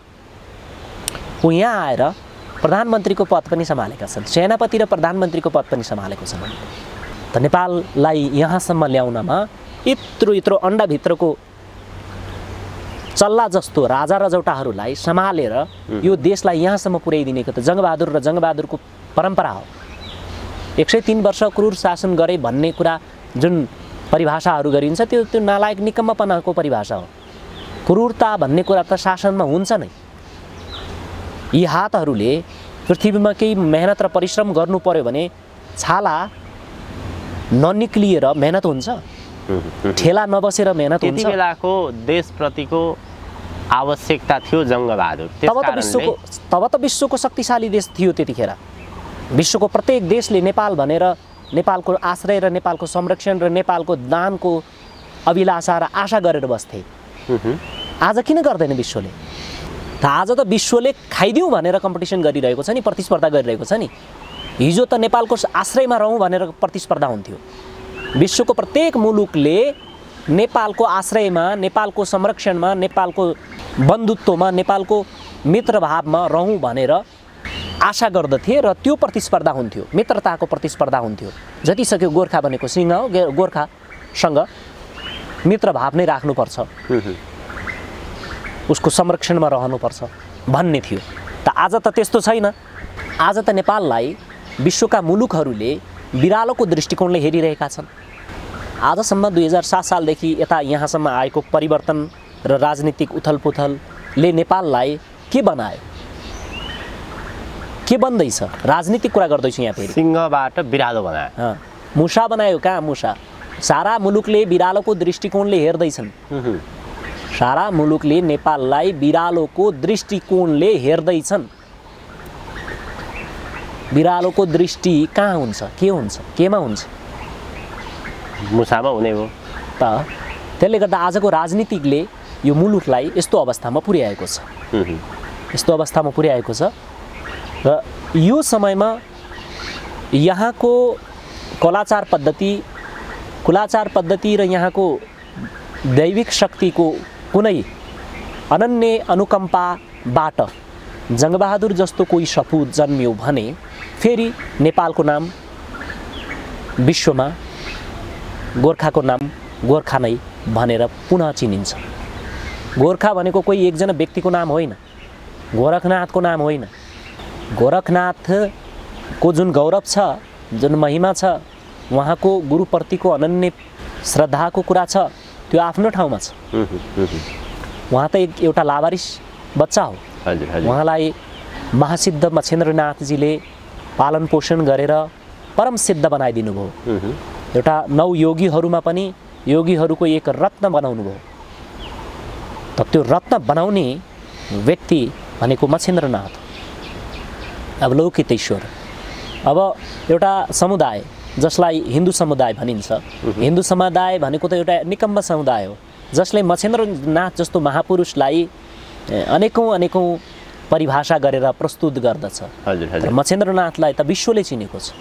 S1: ऊ यहाँ आएर प्रधानमन्त्रीको पद पनि सम्हालेका छन्। सेनापति र प्रधानमन्त्रीको पद पनि सम्हालेको छन्। त नेपाललाई यहाँसम्म ल्याउनमा यत्रो अन्डाभित्रको चल्ला जस्तो राजा रजौटाहरूलाई सम्हालेर यो देशलाई यहाँसम्म पुर्याइदिनेको त जङ्गबहादुर र जङ्गबहादुरको परम्परा हो। 103 वर्ष क्रूर शासन गरे भन्ने कुरा जुन परिभाषाहरू गरिन्छ त्यो नालायक निकम्मपनाको परिभाषा हो। क्रूरता भन्ने कुरा त शासनमा हुन्छ नै। यी हातहरूले पृथ्वीमा केही मेहनत र परिश्रम गर्नु पर्यो भने छाला ननिक्लिएर मेहनत हुन्छ, ठेला नबसेर मेहनत हुन्छ।
S2: त्यति बेलाको देशप्रतिको आवश्यकता थियो जङ्गबहादुर।
S1: तब त विश्वको शक्तिशाली देश थियो त्यतिखेर। विश्वको प्रत्येक देशले नेपाल भनेर नेपालको आश्रय र नेपालको संरक्षण र नेपालको दानको अभिलाषा र आशा गरेर बस्थे। आज किन गर्दैन विश्वले? त आज त विश्वले खाइदिउँ भनेर कम्पिटिसन गरिरहेको छ नि, प्रतिस्पर्धा गरिरहेको छ नि। हिजो त नेपालको आश्रयमा रहौँ भनेर प्रतिस्पर्धा हुन्थ्यो। विश्वको प्रत्येक मुलुकले नेपालको आश्रयमा, नेपालको संरक्षणमा, नेपालको बन्धुत्वमा, नेपालको मित्रभावमा रहौँ भनेर आशा गर्दथे र त्यो प्रतिस्पर्धा हुन्थ्यो, मित्रताको प्रतिस्पर्धा हुन्थ्यो। जति सक्यो गोर्खा भनेको सिंह हो, गोर्खासँग मित्रभाव नै राख्नुपर्छ, उसको संरक्षणमा रहनुपर्छ भन्ने थियो। त आज त त्यस्तो छैन। आज त नेपाललाई विश्वका मुलुकहरूले बिरालोको दृष्टिकोणले हेरिरहेका छन्। आजसम्म 2007 सालदेखि यता यहाँसम्म आएको परिवर्तन र राजनीतिक उथलपुथलले नेपाललाई के बनायो, के बन्दैछ? राजनीतिक कुरा गर्दैछु यहाँ। फेरि
S2: सिंहबाट बिरालो बनायो,
S1: मुसा बनायो। कहाँ मुसा? सारा मुलुकले बिरालोको दृष्टिकोणले हेर्दैछन्। सारा मुलुकले नेपाललाई बिरालोको दृष्टिकोणले हेर्दैछन्। बिरालोको दृष्टि कहाँ हुन्छ, के हुन्छ, केमा हुन्छ?
S2: मुसामा हुने हो
S1: त। त्यसले गर्दा आजको राजनीतिकले यो मुलुकलाई यस्तो अवस्थामा पुर्याएको छ, यस्तो अवस्थामा पुर्याएको छ। र यो समयमा यहाँको कुलाचार पद्धति र यहाँको दैविक शक्तिको कुनै अनन्य अनुकम्पाबाट जङ्गबहादुर जस्तो कोही सपुत जन्मियो भने फेरि नेपालको नाम विश्वमा गोर्खाको नाम गोर्खा नै भनेर पुनः चिनिन्छ। गोर्खा भनेको कोही एकजना व्यक्तिको नाम होइन, गोरखनाथको नाम होइन। गोरखनाथको जुन गौरव छ, जुन महिमा छ, उहाँको गुरुप्रतिको अनन्य श्रद्धाको कुरा छ, त्यो आफ्नो ठाउँमा छ। उहाँ त एउटा लावारिस बच्चा हो। उहाँलाई महासिद्ध मच्छेन्द्रनाथजीले पालन पोषण गरेर परम सिद्ध बनाइदिनु भयो। एउटा 9 योगीहरूमा पनि योगीहरूको एक रत्न बनाउनु भयो। त त्यो रत्न बनाउने व्यक्ति भनेको मच्छेन्द्रनाथ, अवलोकित ईश्वर। अब एउटा समुदाय जसलाई हिन्दू समुदाय भनिन्छ, हिन्दू समुदाय भनेको त एउटा निकम्ब समुदाय हो जसले मच्छेन्द्रनाथ जस्तो महापुरुषलाई अनेकौँ परिभाषा गरेर प्रस्तुत गर्दछ। मच्छेन्द्रनाथलाई त विश्वले चिनेको छ।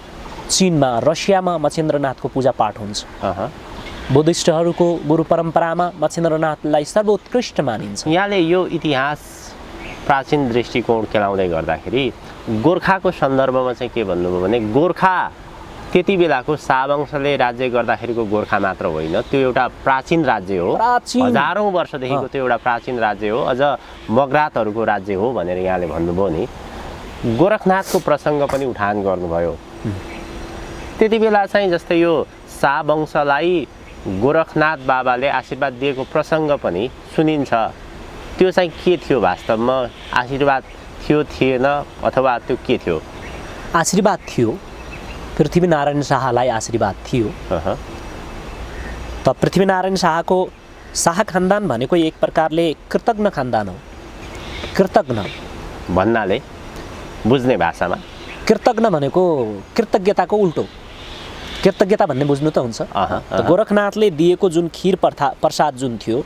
S1: चीनमा, रसियामा मच्छेन्द्रनाथको पूजापाठ हुन्छ। बुद्धिस्टहरूको गुरु परम्परामा मच्छेन्द्रनाथलाई सर्वोत्कृष्ट मानिन्छ।
S2: यहाँले यो इतिहास प्राचीन दृष्टिकोण केलाउँदै गर्दाखेरि गोर्खाको सन्दर्भमा चाहिँ के भन्नुभयो भने गोर्खा त्यति बेलाको शाहवंशले राज्य गर्दाखेरिको गोर्खा मात्र होइन, त्यो एउटा प्राचीन राज्य हो, हजारौँ वर्षदेखिको त्यो एउटा प्राचीन राज्य हो, अझ मगरातहरूको राज्य हो भनेर यहाँले भन्नुभयो नि। गोरखनाथको प्रसङ्ग पनि उठान गर्नुभयो। त्यति बेला चाहिँ जस्तै यो शाहवंशलाई गोरखनाथ बाबाले आशीर्वाद दिएको प्रसङ्ग पनि सुनिन्छ। त्यो चाहिँ के थियो वास्तवमा? आशीर्वाद थियो, थिएन, अथवा त्यो के थियो?
S1: आशीर्वाद थियो। पृथ्वीनारायण शाहलाई आशीर्वाद थियो। त पृथ्वीनारायण शाहको शाह खानदान भनेको एक प्रकारले कृतज्ञ खानदान हो। कृतज्ञ
S2: भन्नाले बुझ्ने भाषामा
S1: कृतज्ञ भनेको कृतज्ञताको उल्टो। कृतज्ञता भन्ने बुझ्नु त हुन्छ। गोरखनाथले दिएको जुन खीर प्रसाद जुन थियो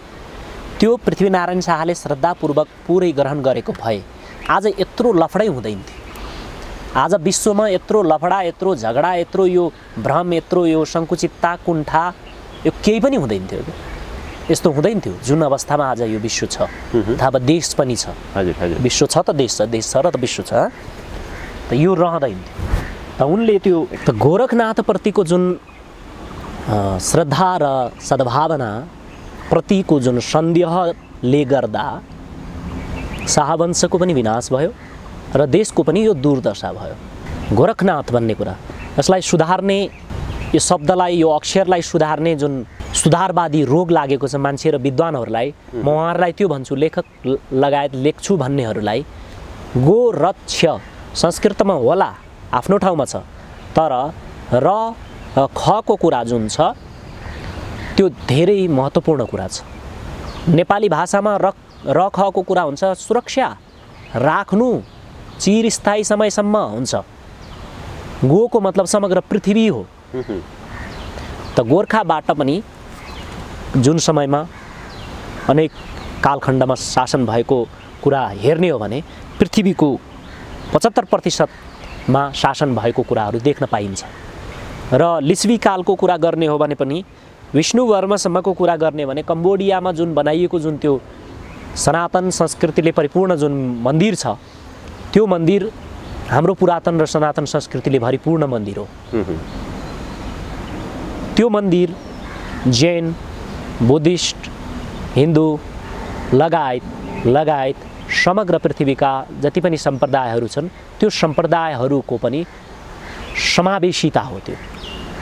S1: त्यो पृथ्वीनारायण शाहले श्रद्धापूर्वक पुरै ग्रहण गरेको भए आज यत्रो लफडै हुँदैन थियो। आज विश्वमा यत्रो लफडा, यत्रो झगडा, यत्रो यो भ्रम, यत्रो यो सङ्कुचितता, कुण्ठा, यो केही पनि हुँदैन थियो। यस्तो हुँदैन थियो जुन अवस्थामा आज यो विश्व छ। अथवा देश पनि छ। विश्व छ त देश छ, देश छ र त विश्व छ। त यो रहँदैन थियो। त उनले त्यो गोरखनाथप्रतिको जुन श्रद्धा र सद्भावना प्रतिको जुन सन्देहले गर्दा शाहवंशको पनि विनाश भयो र देशको पनि यो दुर्दशा भयो। गोरखनाथ भन्ने कुरा यसलाई सुधार्ने, यो शब्दलाई, यो अक्षरलाई सुधार्ने जुन सुधारवादी रोग लागेको छ मान्छे र विद्वानहरूलाई, म उहाँहरूलाई त्यो भन्छु, लेखक लगायत लेख्छु भन्नेहरूलाई, गोरक्ष संस्कृतमा होला आफ्नो ठाउँमा छ, तर र खको कुरा जुन छ त्यो धेरै महत्त्वपूर्ण कुरा छ। नेपाली भाषामा र खको कुरा हुन्छ सुरक्षा राख्नु, चिरस्थायी समयसम्म हुन्छ। गोको मतलब समग्र पृथ्वी हो। त गोर्खाबाट पनि जुन समयमा अनेक कालखण्डमा शासन भएको कुरा हेर्ने हो भने पृथ्वीको 75%मा शासन भएको कुराहरू देख्न पाइन्छ। र लिच्छवी कालको कुरा गर्ने हो भने पनि विष्णुवर्मसम्मको कुरा गर्ने भने कम्बोडियामा जुन बनाइएको जुन त्यो सनातन संस्कृतिले परिपूर्ण जुन मन्दिर छ त्यो मन्दिर हाम्रो पुरातन र सनातन संस्कृतिले भरिपूर्ण मन्दिर हो। त्यो मन्दिर जैन, बुद्धिस्ट, हिन्दू लगायत समग्र पृथ्वीका जति पनि सम्प्रदायहरू छन् त्यो सम्प्रदायहरूको पनि समावेशिता हो। त्यो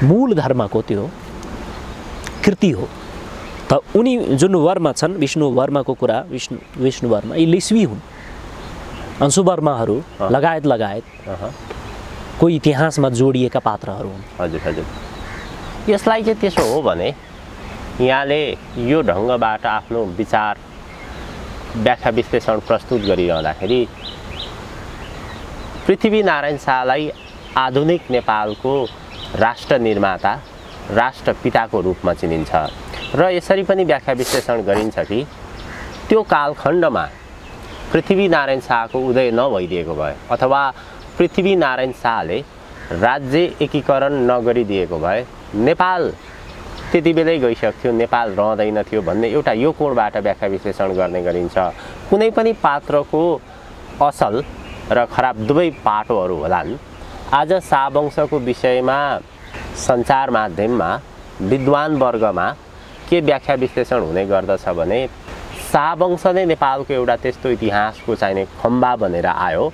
S1: मूल धर्मको त्यो कृति हो। त उनी जुन वर्मा छन्, विष्णु वर्माको कुरा, विष्णु वर्मा यी लिच्छवी हुन्। अंशु वर्माहरू लगायत को इतिहासमा जोडिएका पात्रहरू हुन्।
S2: हजुर। यसलाई चाहिँ त्यसो हो भने यहाँले यो ढङ्गबाट आफ्नो विचार, व्याख्या, विश्लेषण प्रस्तुत गरिरहँदाखेरि पृथ्वीनारायण शाहलाई आधुनिक नेपालको राष्ट्र निर्माता, राष्ट्रपिताको रूपमा चिनिन्छ र यसरी पनि व्याख्या विश्लेषण गरिन्छ कि त्यो कालखण्डमा पृथ्वीनारायण शाहको उदय नभइदिएको भए अथवा पृथ्वीनारायण शाहले राज्य एकीकरण नगरिदिएको भए नेपाल त्यति बेलै गइसक्थ्यो, नेपाल रहँदैन थियो भन्ने एउटा यो कोणबाट व्याख्या विश्लेषण गर्ने गरिन्छ। कुनै पनि पात्रको असल र खराब दुवै पाटोहरू होलान्। आज शाहवंशको विषयमा सञ्चार माध्यममा, विद्वान वर्गमा के व्याख्या विश्लेषण हुने गर्दछ भने शाहवंश नै नेपालको एउटा त्यस्तो इतिहासको चाहिने खम्बा बनेर आयो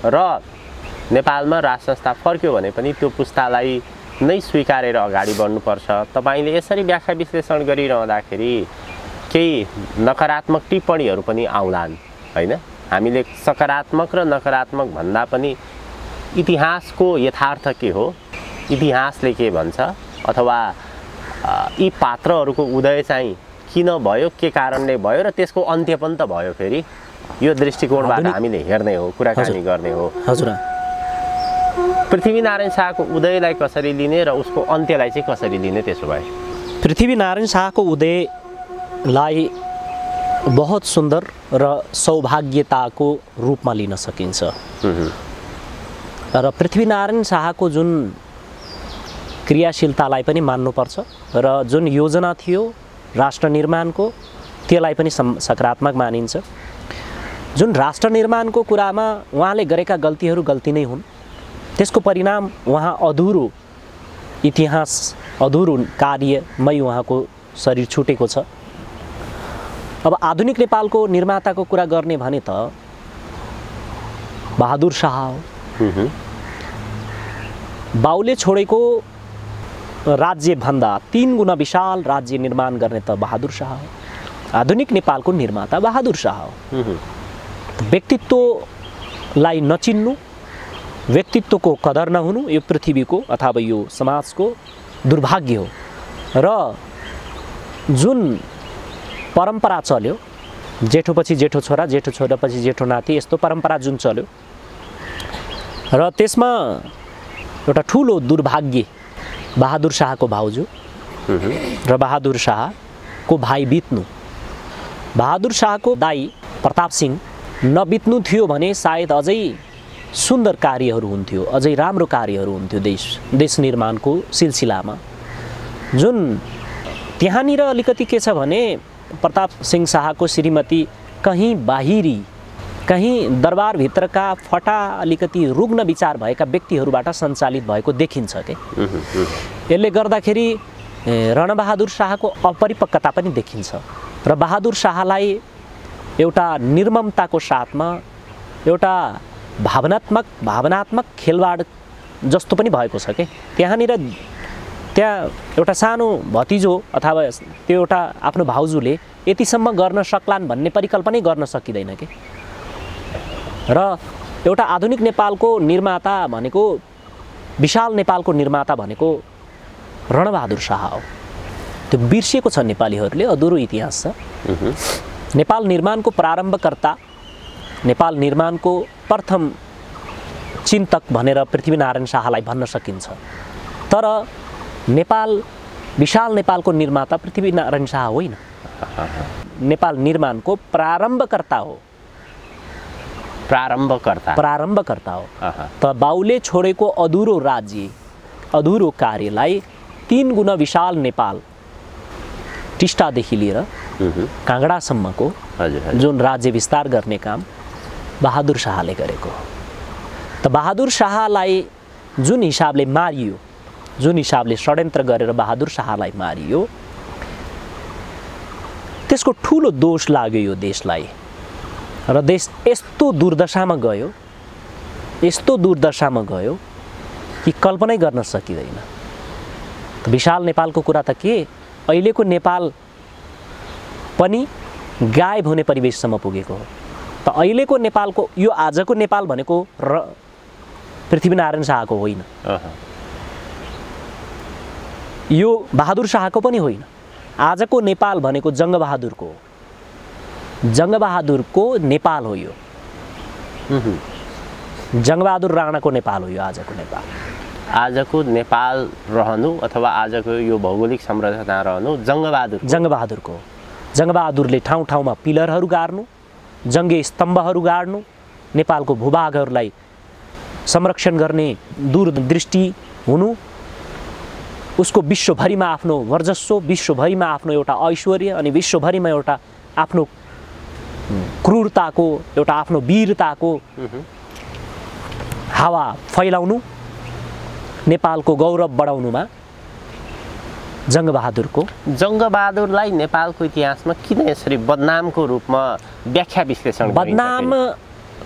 S2: र नेपालमा राज संस्था फर्क्यो भने पनि त्यो पुस्तालाई नै स्वीकारेर अगाडि बढ्नुपर्छ। तपाईले यसरी व्याख्या विश्लेषण गरिरहँदाखेरि केही नकारात्मक टिप्पणीहरू पनि आउलान्, हैन? हामीले सकारात्मक र नकारात्मक भन्दा पनि इतिहासको यथार्थ के हो, इतिहासले के भन्छ, अथवा यी पात्रहरूको उदय चाहिँ किन भयो, के कारणले भयो र त्यसको अन्त्य पनि त भयो, फेरि यो दृष्टिकोणबाट हामीले हेर्ने हो, कुराकानी गर्ने हो।
S1: हजुर।
S2: पृथ्वीनारायण शाहको उदयलाई कसरी लिने र उसको अन्त्यलाई चाहिँ कसरी लिने त्यसो भए?
S1: पृथ्वीनारायण शाहको उदयलाई बहुत सुन्दर र सौभाग्यताको रूपमा लिन सकिन्छ। र पृथ्वीनारायण शाहको जुन क्रियाशीलतालाई पनि मान्नुपर्छ र जुन योजना थियो राष्ट्र निर्माणको त्यसलाई पनि सकारात्मक मानिन्छ। जुन राष्ट्र निर्माणको कुरामा उहाँले गरेका गल्तीहरू गल्ती नै हुन्, त्यसको परिणाम उहाँ अधुरो इतिहास अधुरो कार्यमै उहाँको शरीर छुटेको छ। अब आधुनिक नेपालको निर्माताको कुरा गर्ने भने त बहादुर शाह हो। बाउले छोडेको राज्यभन्दा 3 गुणा विशाल राज्य निर्माण गर्ने त बहादुर शाह हो। आधुनिक नेपालको निर्माता बहादुर शाह हो। व्यक्तित्वलाई नचिन्नु, व्यक्तित्वको कदर नहुनु यो पृथ्वीको अथवा यो समाजको दुर्भाग्य हो। र जुन परम्परा चल्यो, जेठोपछि जेठो छोरा, जेठो छोरापछि जेठो नाति, यस्तो परम्परा जुन चल्यो र त्यसमा एउटा ठुलो दुर्भाग्य बहादुर शाहको भाउजू र बहादुर शाहको भाइ बित्नु। बहादुर शाहको दाइ प्रताप सिंह नबित्नु थियो भने सायद अझै सुन्दर कार्यहरू हुन्थ्यो, अझै राम्रो कार्यहरू हुन्थ्यो देश निर्माणको सिलसिलामा। जुन त्यहाँनिर अलिकति के छ भने प्रताप सिंह शाहको श्रीमती कहीँ बाहिरी, कहीँ दरबारभित्रका फटा अलिकति रुग्ण विचार भएका व्यक्तिहरूबाट सञ्चालित भएको देखिन्छ के। यसले गर्दाखेरि रणबहादुर शाहको अपरिपक्वता पनि देखिन्छ र बहादुर शाहलाई एउटा निर्ममताको साथमा एउटा भावनात्मक खेलवाड जस्तो पनि भएको छ के। त्यहाँ एउटा सानो भतिजो अथवा त्यो एउटा आफ्नो भाउजूले यतिसम्म गर्न सक्लान् भन्ने परिकल्पनै गर्न सकिँदैन के। र एउटा आधुनिक नेपालको निर्माता भनेको, विशाल नेपालको निर्माता भनेको रणबहादुर शाह हो। त्यो बिर्सिएको छ नेपालीहरूले, अधुरो इतिहास छ। नेपाल निर्माणको प्रारम्भकर्ता, नेपाल निर्माणको प्रथम चिन्तक भनेर पृथ्वीनारायण शाहलाई भन्न सकिन्छ। तर विशाल नेपालको निर्माता पृथ्वीनारायण शाह होइन, नेपाल निर्माणको प्रारम्भकर्ता हो। प्रारम्भकर्ता हो। त बाउले छोडेको अधुरो राज्य, अधुरो कार्यलाई 3 गुणा विशाल नेपाल, टिस्टादेखि लिएर काँगडासम्मको जुन राज्य विस्तार गर्ने काम बहादुर शाहले गरेको। त बहादुर शाहलाई जुन हिसाबले मारियो, जुन हिसाबले षड्यन्त्र गरेर बहादुर शाहलाई मारियो, त्यसको ठुलो दोष लाग्यो यो देशलाई। र देश यस्तो दुर्दशामा गयो, यस्तो दुर्दशामा गयो कि कल्पनै गर्न सकिँदैन। विशाल नेपालको कुरा त के, अहिलेको नेपाल पनि गायब हुने परिवेशसम्म पुगेको हो। त अहिलेको नेपालको, यो आजको नेपाल भनेको पृथ्वीनारायण शाहको होइन, यो बहादुर शाहको पनि होइन। आजको नेपाल भनेको जङ्गबहादुरको, जङ्गबहादुरको नेपाल हो यो। जङ्गबहादुर राणाको नेपाल हो यो आजको नेपाल।
S2: आजको नेपाल रहनु अथवा आजको यो भौगोलिक संरचना रहनु जङ्गबहादुरको। जङ्गबहादुरले ठाउँ ठाउँमा पिलरहरू गाड्नु, जङ्गे स्तम्भहरू गाड्नु, नेपालको भूभागहरूलाई संरक्षण गर्ने दूरदृष्टि हुनु, उसको विश्वभरिमा आफ्नो वर्चस्व, विश्वभरिमा आफ्नो एउटा ऐश्वर्य अनि विश्वभरिमा एउटा आफ्नो क्रूरताको, एउटा आफ्नो वीरताको हावा फैलाउनु, नेपालको गौरव बढाउनुमा जङ्गबहादुरलाई नेपालको इतिहासमा किन यसरी बदनामको रूपमा व्याख्या विश्लेषण
S1: बदनाम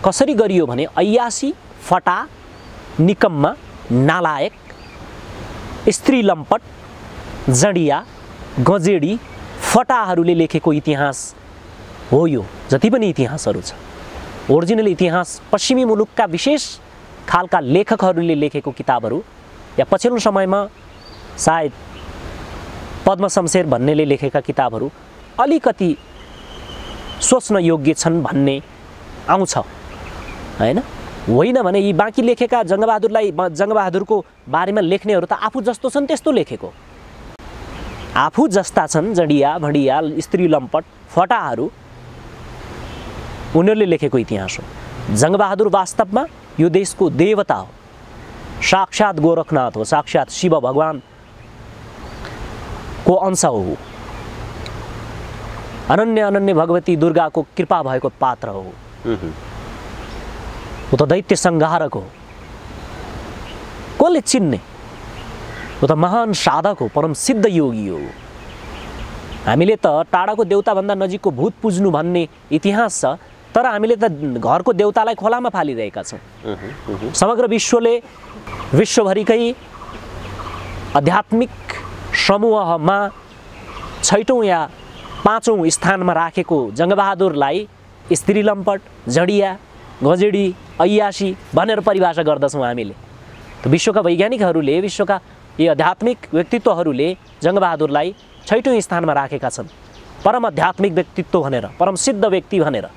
S1: कसरी गरियो भने ऐयासी, फटा, निकम्मा, नालायक, स्त्री लम्पट, जडिया, गजेडी, फटाहरूले लेखेको इतिहास हो यो। जति पनि इतिहासहरू छ, ओरिजिनल इतिहास पश्चिमी मुलुकका विशेष खालका लेखकहरूले लेखेको किताबहरू या पछिल्लो समयमा सायद पद्म शमशेर भन्नेले लेखेका किताबहरू अलिकति सोच्न योग्य छन् भन्ने आउँछ हैन। होइन भने यी बाँकी लेखेका जङ्गबहादुरको बारेमा लेख्नेहरू त आफू जस्तो छन् त्यस्तो लेखेको, आफू जस्ता छन् जडिया भडिया स्त्री लम्पट फटाहरू, उनीहरूले लेखेको इतिहास हो। जङ्गबहादुर वास्तवमा यो देशको देवता हो, साक्षात् गोरखनाथ हो, साक्षात् शिव भगवानको अंश हो, अनन्य अनन्य भगवती दुर्गाको कृपा भएको पात्र हो। वो त दैत्य संहारक हो, कसले चिन्ने? वो त महान साधक हो, परम सिद्ध योगी हो। हामीले त टाढाको देउताभन्दा नजिकको भूत पुज्नु भन्ने इतिहास छ, तर हामीले त घरको देउतालाई खोलामा फालिरहेका छौँ। समग्र विश्वले विश्वभरिकै आध्यात्मिक समूहमा 6औं या 5औं स्थानमा राखेको जङ्गबहादुरलाई स्त्री लम्पट, जडिया, गजेडी, ऐयासी भनेर परिभाषा गर्दछौँ हामीले। त विश्वका वैज्ञानिकहरूले, विश्वका यी आध्यात्मिक व्यक्तित्वहरूले जङ्गबहादुरलाई 6औं स्थानमा राखेका छन्, परम आध्यात्मिक व्यक्तित्व भनेर, परम सिद्ध व्यक्ति भनेर।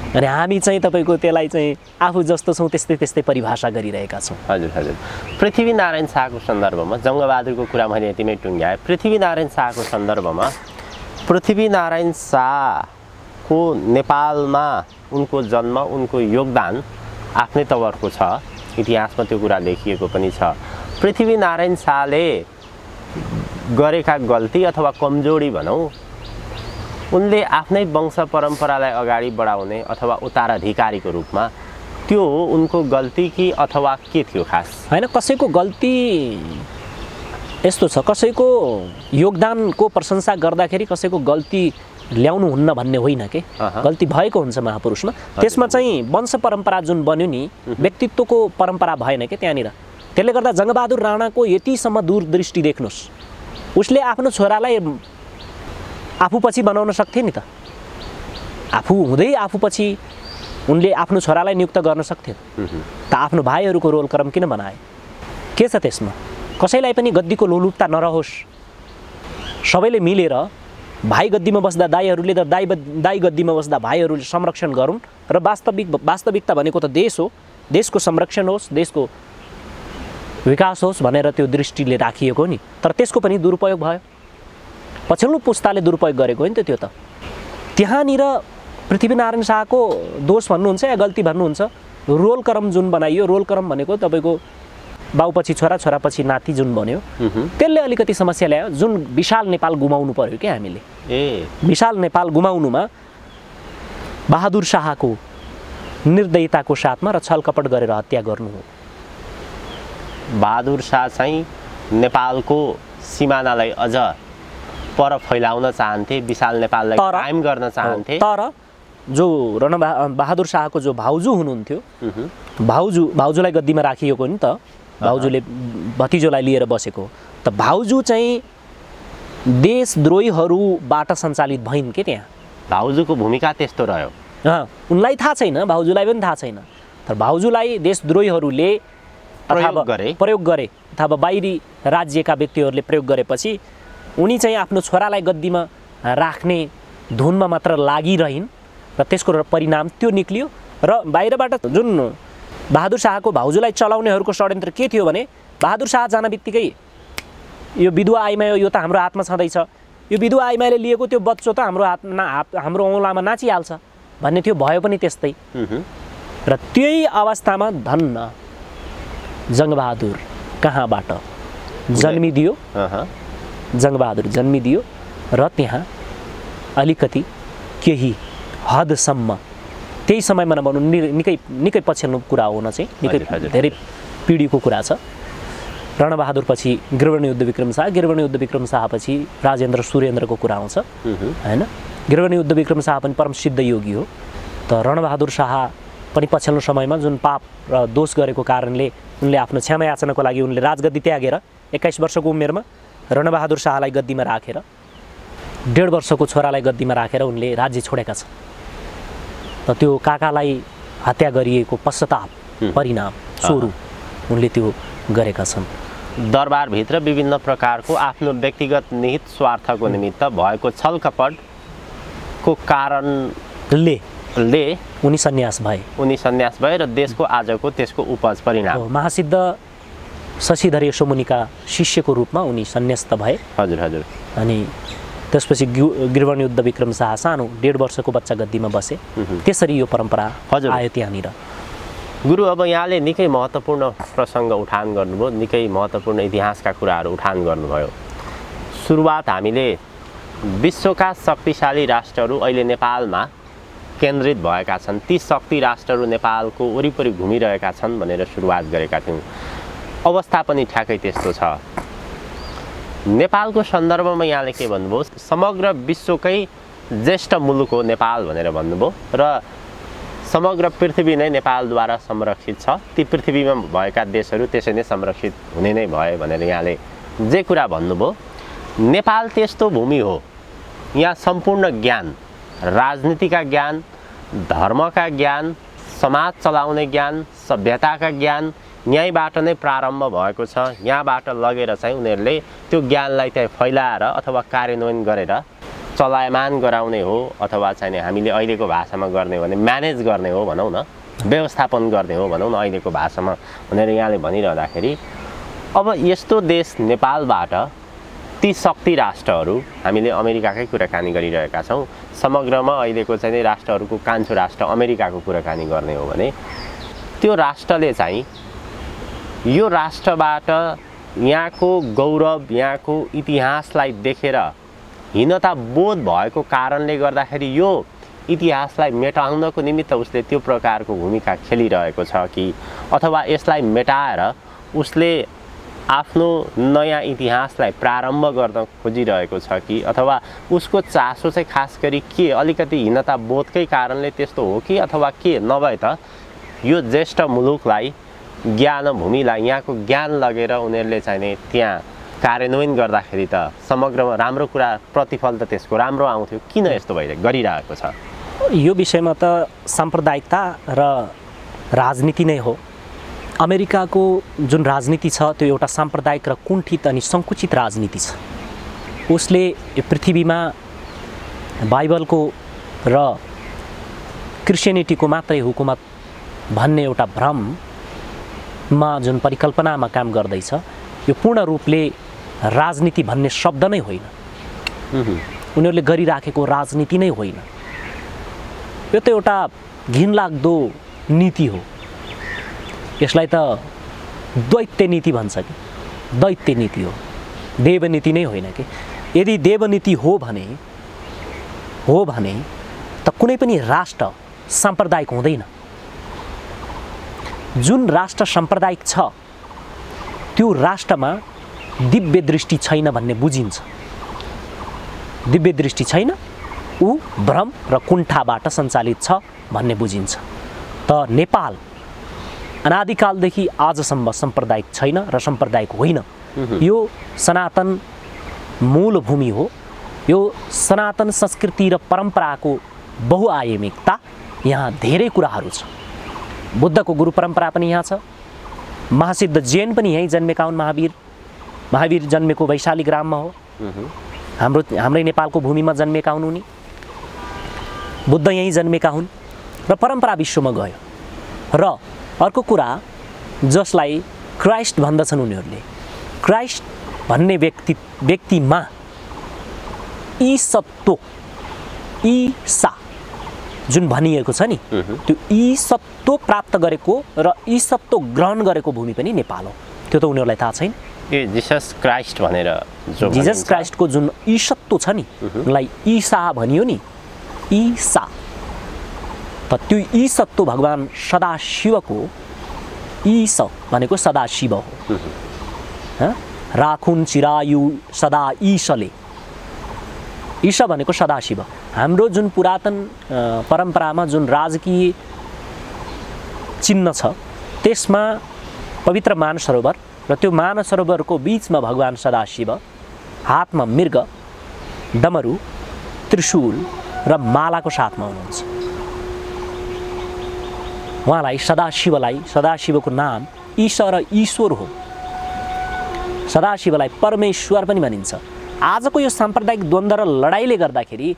S1: अनि हामी चाहिँ तपाईँको त्यसलाई चाहिँ आफू जस्तो छौँ त्यस्तै त्यस्तै परिभाषा गरिरहेका छौँ।
S2: हजुर हजुर। पृथ्वीनारायण शाहको सन्दर्भमा जङ्गबहादुरको कुरा मैले यतिमै टुङ्ग्याएँ। पृथ्वीनारायण शाहको सन्दर्भमा पृथ्वीनारायण शाहको नेपालमा उनको जन्म, उनको योगदान आफ्नै तवरको छ, इतिहासमा त्यो कुरा लेखिएको पनि छ। पृथ्वीनारायण शाहले गरेका गल्ती अथवा कमजोरी भनौँ, उनले आफ्नै वंश परम्परालाई अगाडि बढाउने अथवा उत्तराधिकारीको रूपमा, त्यो उनको गल्ती कि अथवा के थियो खास?
S1: होइन, कसैको गल्ती यस्तो छ, कसैको योगदानको प्रशंसा गर्दाखेरि कसैको गल्ती ल्याउनु हुन्न भन्ने होइन के, गल्ती भएको हुन्छ महापुरुषमा। त्यसमा चाहिँ वंश परम्परा जुन बन्यो नि, व्यक्तित्वको परम्परा भएन के त्यहाँनिर। त्यसले गर्दा जङ्गबहादुर राणाको यतिसम्म दूरदृष्टि देख्नुहोस्, उसले आफ्नो छोरालाई आफूपछि बनाउन सक्थे नि त, आफू हुँदै आफूपछि उनले आफ्नो छोरालाई नियुक्त गर्न सक्थे त। आफ्नो भाइहरूको रोल क्रम किन बनाए? के छ त्यसमा? कसैलाई पनि गद्दीको लोलुपता नरहोस्, सबैले मिलेर भाइ गद्दीमा बस्दा दाइहरूले त दाइ गद्दीमा बस्दा भाइहरूले संरक्षण गरून्, र वास्तविकता भनेको त देश हो, देशको संरक्षण होस्, देशको विकास होस् भनेर त्यो दृष्टिले राखिएको नि। तर त्यसको पनि दुरुपयोग भयो, पछिल्लो पुस्ताले दुरुपयोग गरेको हो नि त त्यो त। त्यहाँनिर पृथ्वीनारायण शाहको दोष भन्नुहुन्छ या गल्ती भन्नुहुन्छ, रोल क्रम जुन बनाइयो, रोल क्रम भनेको तपाईँको बाउपछि छोरा, छोरापछि नाति जुन बन्यो, त्यसले अलिकति समस्या ल्यायो। जुन विशाल नेपाल गुमाउनु पर्यो क्या हामीले, विशाल नेपाल गुमाउनुमा बहादुर शाहको निर्दयताको साथमा र छलकपट गरेर हत्या गर्नु हो।
S2: बहादुर शाह चाहिँ नेपालको सिमानालाई अझ पर फैलाउन चाहन्थे, विशाल नेपाललाई कायम गर्न चाहन्थे।
S1: तर जो बहादुर शाहको जो भाउजू हुनुहुन्थ्यो, भाउजूलाई गद्दीमा राखिएको नि त, भाउजूले भतिजोलाई लिएर बसेको, त भाउजू चाहिँ देशद्रोहीहरूबाट सञ्चालित भइन् के त्यहाँ।
S2: भाउजूको भूमिका त्यस्तो रह्यो।
S1: उनलाई थाहा छैन, भाउजूलाई पनि थाहा छैन, तर भाउजूलाई देशद्रोहीहरूले प्रयोग गरे अथवा बाहिरी राज्यका व्यक्तिहरूले प्रयोग गरेपछि उनी चाहिँ आफ्नो छोरालाई गद्दीमा राख्ने धुनमा मात्र लागिरहन्, र त्यसको परिणाम त्यो निक्लियो। र बाहिरबाट जुन बहादुर शाहको भाउजूलाई चलाउनेहरूको षड्यन्त्र के थियो भने, बहादुर शाह जान बित्तिकै यो विधवा आइमाई यो त हाम्रो हातमा छँदैछ, यो विधवा आइमाईले लिएको त्यो बच्चो त हाम्रो औँलामा नाचिहाल्छ भन्ने थियो। भयो पनि त्यस्तै। र त्यही अवस्थामा धन्न जङ्गबहादुर कहाँबाट जन्मिदियो, जङ्गबहादुर जन्मिदियो, र त्यहाँ अलिकति केही हदसम्म त्यही समयमा नभनौँ, निकै पछिल्लो कुरा हो न, चाहिँ निकै धेरै पिँढीको कुरा छ। रणबहादुर पछि गिरवर्ण युद्ध विक्रम शाह, गिरवर्ण युद्ध विक्रम शाह पछि राजेन्द्र सुरेन्द्रको कुरा आउँछ हैन। गिरवर्ण युद्ध विक्रम शाह पनि परम सिद्ध योगी हो। त रणबहादुर शाह पनि पछिल्लो समयमा जुन पाप र दोष गरेको कारणले उनले आफ्नो क्षमा याचनाको लागि उनले राजगद्दी त्यागेर 21 वर्षको उमेरमा रणबहादुर शाहलाई गद्दीमा राखेर 1.5 वर्षको छोरालाई गद्दीमा राखेर उनले राज्य छोडेका छन्। त त्यो काकालाई हत्या गरिएको पश्चाताप परिणाम स्वरूप उनले त्यो गरेका छन्।
S2: दरबारभित्र विभिन्न प्रकारको आफ्नो व्यक्तिगत निहित स्वार्थको निमित्त भएको छलकपटको कारणले
S1: उनी सन्यास भए
S2: र देशको आजको त्यसको उपज परिणाम
S1: महासिद्ध शशिधर यशोमुनिका शिष्यको रूपमा उनी सन्यास्त भए।
S2: हजुर हजुर।
S1: अनि त्यसपछि गिरिवन युद्ध विक्रम शाह सानो 1.5 वर्षको बच्चा गद्दीमा बसे। त्यसरी यो परम्परा आयो त्यहाँनिर।
S2: गुरु, अब यहाँले निकै महत्त्वपूर्ण प्रसङ्ग उठान गर्नुभयो, निकै महत्त्वपूर्ण इतिहासका कुराहरू उठान गर्नुभयो। सुरुवात हामीले विश्वका शक्तिशाली राष्ट्रहरू अहिले नेपालमा केन्द्रित भएका छन्, ती शक्ति राष्ट्रहरू नेपालको वरिपरि घुमिरहेका छन् भनेर सुरुवात गरेका थियौँ। अवस्था पनि ठ्याक्कै त्यस्तो छ। नेपालको सन्दर्भमा यहाँले के भन्नुभयो? समग्र विश्वकै ज्येष्ठ मुलुक हो नेपाल भनेर भन्नुभयो र समग्र पृथ्वी नै नेपालद्वारा संरक्षित छ, ती पृथ्वीमा भएका देशहरू त्यसै नै संरक्षित हुने नै भए भनेर यहाँले जे कुरा भन्नुभयो। नेपाल त्यस्तो भूमि हो, यहाँ सम्पूर्ण ज्ञान, राजनीतिका ज्ञान, धर्मका ज्ञान, समाज चलाउने ज्ञान, सभ्यताका ज्ञान यहीँबाट नै प्रारम्भ भएको छ। यहाँबाट लगेर चाहिँ उनीहरूले त्यो ज्ञानलाई त्यहाँ फैलाएर अथवा कार्यान्वयन गरेर चलायमान गराउने हो, अथवा चाहिँ हामीले अहिलेको भाषामा गर्ने हो भने म्यानेज गर्ने हो भनौँ न, व्यवस्थापन गर्ने हो भनौँ न अहिलेको भाषामा भनेर यहाँले भनिरहँदाखेरि, अब यस्तो देश नेपालबाट ती शक्ति राष्ट्रहरू, हामीले अमेरिकाकै कुराकानी गरिरहेका छौँ, समग्रमा अहिलेको चाहिँ राष्ट्रहरूको कान्छो राष्ट्र अमेरिकाको कुराकानी गर्ने हो भने त्यो राष्ट्रले चाहिँ यो राष्ट्रबाट यहाँको गौरव, यहाँको इतिहासलाई देखेर हीनता बोध भएको कारणले गर्दाखेरि यो इतिहासलाई मेटाउनको निमित्त उसले त्यो प्रकारको भूमिका खेलिरहेको छ कि, अथवा यसलाई मेटाएर उसले आफ्नो नयाँ इतिहासलाई प्रारम्भ गर्न खोजिरहेको छ कि, अथवा उसको चासो चाहिँ खास गरी के अलिकति हीनता बोधकै कारणले त्यस्तो हो कि, अथवा के नभए त यो ज्येष्ठ मुलुकलाई, ज्ञान भूमिलाई, यहाँको ज्ञान लगेर उनीहरूले चाहिँ त्यहाँ कार्यान्वयन गर्दाखेरि त समग्रमा राम्रो कुरा, प्रतिफल त त्यसको राम्रो आउँथ्यो, किन यस्तो गरिरहेको छ?
S1: यो विषयमा त साम्प्रदायिकता र राजनीति नै हो। अमेरिकाको जुन राजनीति छ त्यो एउटा साम्प्रदायिक र कुण्ठित अनि सङ्कुचित राजनीति छ। उसले पृथ्वीमा बाइबलको र क्रिस्चियनिटीको मात्रै हुकुमत भन्ने एउटा भ्रममा जुन परिकल्पनामा काम गर्दैछ, यो पूर्ण रूपले राजनीति भन्ने शब्द नै होइन, उनीहरूले गरिराखेको राजनीति नै होइन। यो त एउटा घिनलाग्दो नीति हो। यसलाई त दैत्य नीति भन्छ कि, दैत्य नीति हो, देवनीति नै होइन कि। यदि देवनीति हो भने त कुनै पनि राष्ट्र साम्प्रदायिक हुँदैन। जुन राष्ट्र साम्प्रदायिक छ त्यो राष्ट्रमा दिव्य दृष्टि छैन भन्ने बुझिन्छ। दिव्य दृष्टि छैन, ऊ भ्रम र कुण्ठाबाट सञ्चालित छ भन्ने बुझिन्छ। त नेपाल अनादिकालदेखि आजसम्म साम्प्रदायिक छैन र साम्प्रदायिक होइन। यो सनातन मूल भूमि हो। यो सनातन संस्कृति र परम्पराको बहुआयामिकता, यहाँ धेरै कुराहरू छ। बुद्धको गुरु परम्परा पनि यहाँ छ। महासिद्ध जैन पनि यहीँ जन्मेका हुन्। महावीर जन्मेको वैशाली ग्राममा हो। हाम्रै नेपालको भूमिमा जन्मेका हुन् उनी। बुद्ध यहीँ जन्मेका हुन् र परम्परा विश्वमा गयो। र अर्को कुरा जसलाई क्राइस्ट भन्दछन् उनीहरूले, क्राइस्ट भन्ने व्यक्तिमा ईसा जुन भनिएको छ नि, त्यो ईसत्व प्राप्त गरेको र ईसत्व ग्रहण गरेको भूमि पनि नेपाल हो। त्यो त उनीहरूलाई थाहा छैन।
S2: जीसस क्राइस्ट भनेर
S1: जीसस क्राइस्टको जुन ईसत्व छ नि, उनलाई ईसा भनियो नि, ईसा। त त्यो ईसत्व भगवान सदाशिवको, ईश भनेको सदाशिव हो। राखुन चिरायु सदा ईशले, ईश भनेको सदाशिव। हाम्रो जुन पुरातन परम्परामा जुन राजकीय चिन्ह छ त्यसमा पवित्र मानसरोवर र त्यो मानसरोवरको बीचमा भगवान सदाशिव हातमा मृग, डमरू, त्रिशूल र मालाको साथमा हुनुहुन्छ। उहाँलाई सदाशिवको नाम ईश्वर र ईश्वर हो। सदाशिवलाई परमेश्वर पनि भनिन्छ। आजको यो साम्प्रदायिक द्वन्द्व र लडाइँले गर्दाखेरि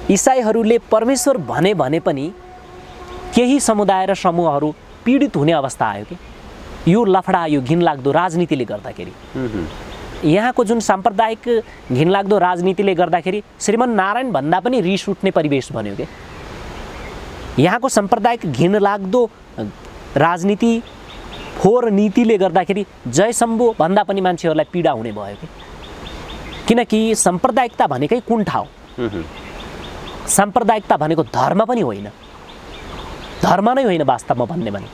S1: इसाईहरूले परमेश्वर भने पनि केही समुदाय र समूहहरू पीडित हुने अवस्था आयो कि यो लफडा, यो घिनलाग्दो राजनीतिले गर्दाखेरि। यहाँको जुन साम्प्रदायिक घिनलाग्दो राजनीतिले गर्दाखेरि श्रीमन नारायण भन्दा पनि रिस उठ्ने परिवेश बन्यो कि यहाँको साम्प्रदायिक घिनलाग्दो राजनीति फोहोर नीतिले गर्दाखेरि जय शम्भु भन्दा पनि मान्छेहरूलाई पीडा हुने भयो कि किनकि साम्प्रदायिकता भनेकै कुण्ठा हो। साम्प्रदायिकता भनेको धर्म पनि होइन, धर्म नै होइन वास्तवमा भन्ने भने।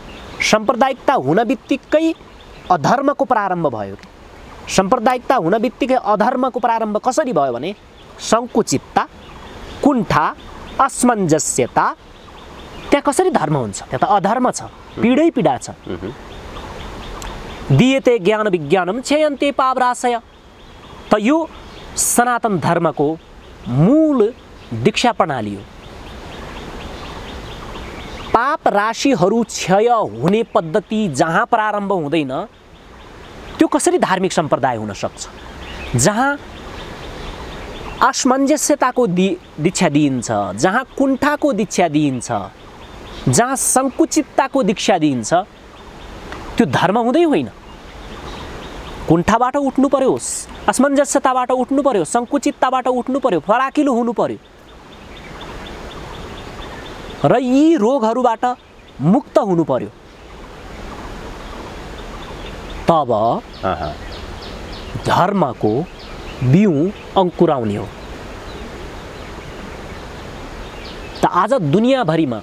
S1: साम्प्रदायिकता हुन बित्तिकै अधर्मको प्रारम्भ भयो कि साम्प्रदायिकता हुन बित्तिकै अधर्मको प्रारम्भ कसरी भयो भने सङ्कुचितता, कुण्ठा, असमञ्जस्यता, त्यहाँ कसरी धर्म हुन्छ? त्यहाँ त अधर्म छ, पीडै पीडा छ। दिएते ज्ञान विज्ञानम क्षयन्ते पावराशय, त यो सनातन धर्मको मूल दीक्षा प्रणाली हो। पाप राशिहरू क्षय हुने पद्धति जहाँ प्रारम्भ हुँदैन त्यो कसरी धार्मिक सम्प्रदाय हुन सक्छ? जहाँ असमञ्जस्यताको दीक्षा दिइन्छ, जहाँ कुण्ठाको दीक्षा दिइन्छ, जहाँ सङ्कुचितताको दीक्षा दिइन्छ, त्यो धर्म हुँदै होइन। कुण्ठाबाट उठ्नु पर्यो, असमञ्जस्यताबाट उठ्नु पर्यो, सङ्कुचितताबाट उठ्नु पर्यो, फराकिलो हुनु पर्यो र यी रोगहरूबाट मुक्त हुनु पर्यो। तब धर्मको बिउ अंकुराउने हो। त आज दुनियाँभरिमा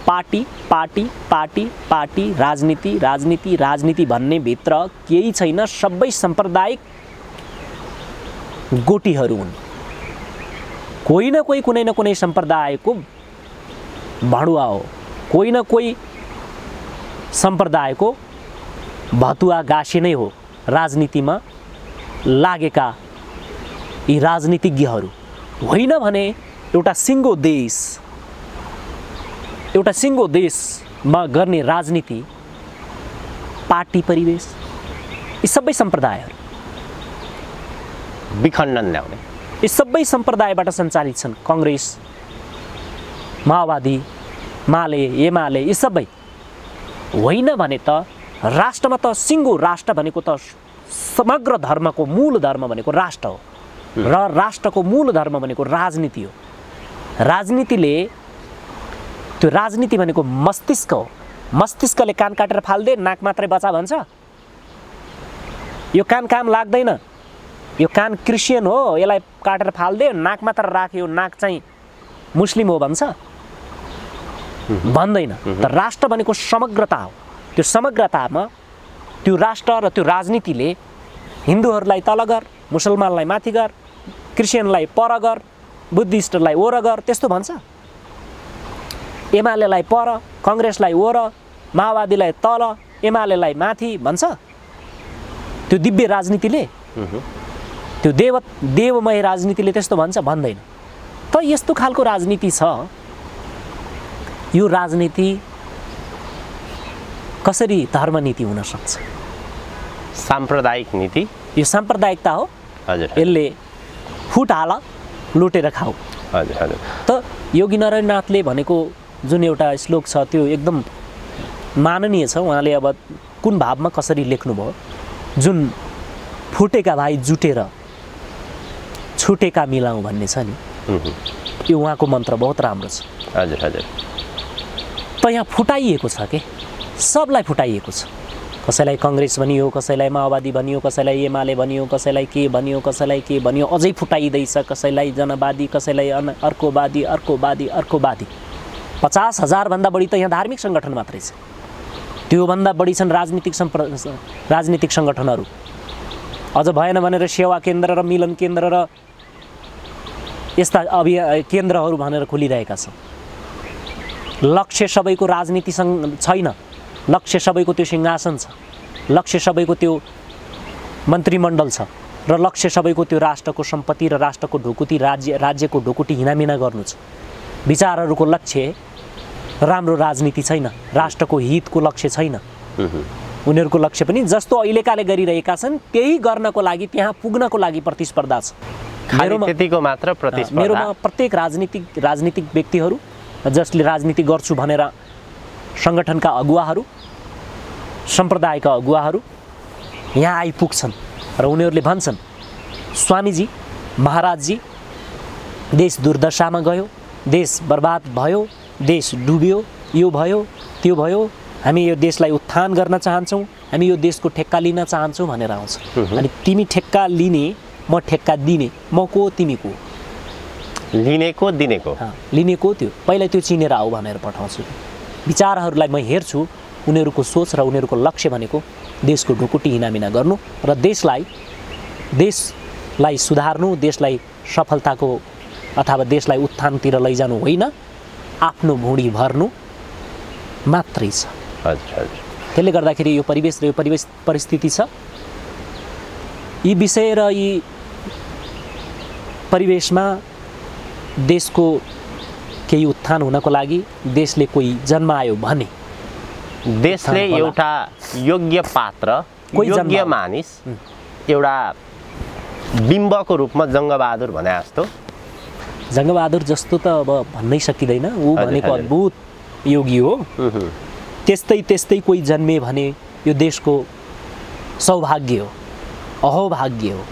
S1: पार्टी पार्टी पार्टी पार्टी, राजनीति राजनीति राजनीति भन्ने भित्र केही छैन, सबै साम्प्रदायिक गोटीहरू हुन्। कोही न कोही कुनै न कुनै सम्प्रदायको भाडुवा हो, कोही न कोही सम्प्रदायको भतुवा गासे नै हो राजनीतिमा लागेका यी राजनीतिज्ञहरू। होइन भने एउटा सिङ्गो देशमा गर्ने राजनीति, पार्टी परिवेश, यी सबै सम्प्रदायहरू
S2: विखण्डन ल्याउने,
S1: यी सबै सम्प्रदायबाट सञ्चालित छन्। काङ्ग्रेस, माओवादी, माले, एमाले, यी सबै। होइन भने त राष्ट्रमा त सिङ्गो राष्ट्र भनेको त समग्र धर्मको मूल धर्म भनेको राष्ट्र हो र राष्ट्रको मूल धर्म भनेको राजनीति हो। राजनीतिले, त्यो राजनीति भनेको मस्तिष्क हो। मस्तिष्कले कान काटेर फाल्दे, नाक मात्रै बचा भन्छ। यो कान काम लाग्दैन, यो कान क्रिस्चियन हो, यसलाई काटेर फाल्दे, नाक मात्र राख्यो, नाक चाहिँ मुस्लिम हो भन्छ? भन्दैन। त राष्ट्र भनेको समग्रता हो। त्यो समग्रतामा त्यो राष्ट्र र त्यो राजनीतिले हिन्दूहरूलाई तल गर, मुसलमानलाई माथि गर, क्रिस्चियनलाई पर गर, बुद्धिस्टलाई ओर गर, त्यस्तो भन्छ? एमालेलाई पर, काङ्ग्रेसलाई ओर, माओवादीलाई तल, एमालेलाई माथि भन्छ? त्यो दिव्य राजनीतिले, त्यो देवमय राजनीतिले त्यस्तो भन्छ? भन्दैन। त यस्तो खालको राजनीति छ। यो राजनीति कसरी धर्मनीति हुन सक्छ?
S2: साम्प्रदायिक नीति,
S1: यो साम्प्रदायिकता हो।
S2: हजुर,
S1: यसले फुट हाल, लुटेर खाऊ।
S2: हजुर हजुर।
S1: त योगी नारायणनाथले भनेको जुन एउटा श्लोक छ त्यो एकदम माननीय छ। उहाँले अब कुन भावमा कसरी लेख्नुभयो? जुन फुटेका भाइ जुटेर छुटेका मिलाउँ भन्ने छ नि, यो उहाँको मन्त्र बहुत राम्रो छ।
S2: हजुर हजुर।
S1: त यहाँ फुटाइएको छ के, सबलाई फुटाइएको छ। कसैलाई काङ्ग्रेस भनियो, कसैलाई माओवादी भनियो, कसैलाई एमाले भनियो, कसैलाई के भनियो, कसैलाई के भनियो, अझै फुटाइँदैछ। कसैलाई जनवादी, कसैलाई अर्कोवादी, अर्कोवादी, अर्कोवादी। 50,000 भन्दा बढी त यहाँ धार्मिक सङ्गठन मात्रै छ। त्योभन्दा बढी छन् राजनीतिक सङ्गठनहरू। अझ भएन भनेर सेवा केन्द्र र मिलन केन्द्र र यस्ता केन्द्रहरू भनेर खोलिरहेका छन्। लक्ष्य सबैको राजनीति छैन, लक्ष्य सबैको त्यो सिंहासन छ, लक्ष्य सबैको त्यो मन्त्रीमण्डल छ र लक्ष्य सबैको त्यो राष्ट्रको सम्पत्ति र राष्ट्रको ढुकुटी, राज्यको ढुकुटी हिनामिना गर्नु छ। विचारहरूको लक्ष्य राम्रो राजनीति छैन, राष्ट्रको हितको लक्ष्य छैन। उनीहरूको लक्ष्य पनि जस्तो अहिलेकाले गरिरहेका छन् त्यही गर्नको लागि, त्यहाँ पुग्नको लागि प्रतिस्पर्धा छ।
S2: खाली त्यतिको मात्र प्रतिस्पर्धा।
S1: मेरोमा प्रत्येक राजनीतिक व्यक्तिहरू जसले राजनीति गर्छु भनेर सङ्गठनका अगुवाहरू सम्प्रदायका अगुवाहरू यहाँ आइपुग्छन् र उनीहरूले भन्छन् स्वामीजी महाराजजी देश दुर्दशामा गयो, देश बर्बाद भयो, देश डुब्यो, यो भयो त्यो भयो, हामी यो देशलाई उत्थान गर्न चाहन्छौँ, हामी यो देशको ठेक्का लिन चाहन्छौँ भनेर आउँछ। अनि तिमी ठेक्का लिने, म ठेक्का दिने, म को तिमी को?
S2: लिनेको दिनेको
S1: लिनेको त्यो पहिला त्यो चिनेर आऊ भनेर पठाउँछु। विचारहरूलाई म हेर्छु, उनीहरूको सोच र उनीहरूको लक्ष्य भनेको देशको ढुकुटी हिनामिना गर्नु र देशलाई सुधार्नु, देशलाई सफलताको अथवा देशलाई उत्थानतिर लैजानु होइन, आफ्नो भुँडी भर्नु मात्रै छ। त्यसले गर्दाखेरि यो परिवेश र यो परिस्थिति छ। यी विषय र यी परिवेशमा देशको केही उत्थान हुनको लागि देशले कोही जन्मायो भने
S2: देशले एउटा योग्य पात्र, योग्य मानिस, एउटा बिम्बको रूपमा जङ्गबहादुर भने जस्तो।
S1: जङ्गबहादुर जस्तो त अब भन्नै सकिँदैन, ऊ भनेको अद्भुत योगी हो। त्यस्तै कोही जन्मे भने यो देशको सौभाग्य हो, अहोभाग्य हो।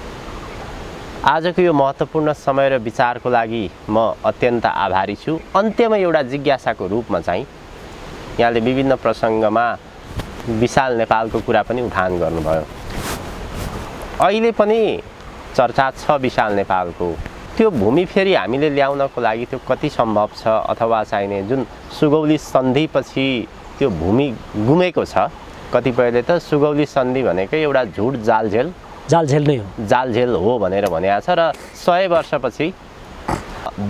S2: आजको यो महत्त्वपूर्ण समय र विचारको लागि म अत्यन्त आभारी छु। अन्त्यमा एउटा जिज्ञासाको रूपमा चाहिँ यहाँले विभिन्न प्रसङ्गमा विशाल नेपालको कुरा पनि उठान गर्नुभयो। अहिले पनि चर्चा छ विशाल नेपालको। त्यो भूमि फेरि हामीले ल्याउनको लागि त्यो कति सम्भव छ, अथवा चाहिने जुन सुगौली सन्धिपछि त्यो भूमि गुमेको छ। कतिपयले त सुगौली सन्धि भनेकै एउटा झुट जालझेल नै हो, जालझेल हो भनेर भनेको छ र 100 वर्षपछि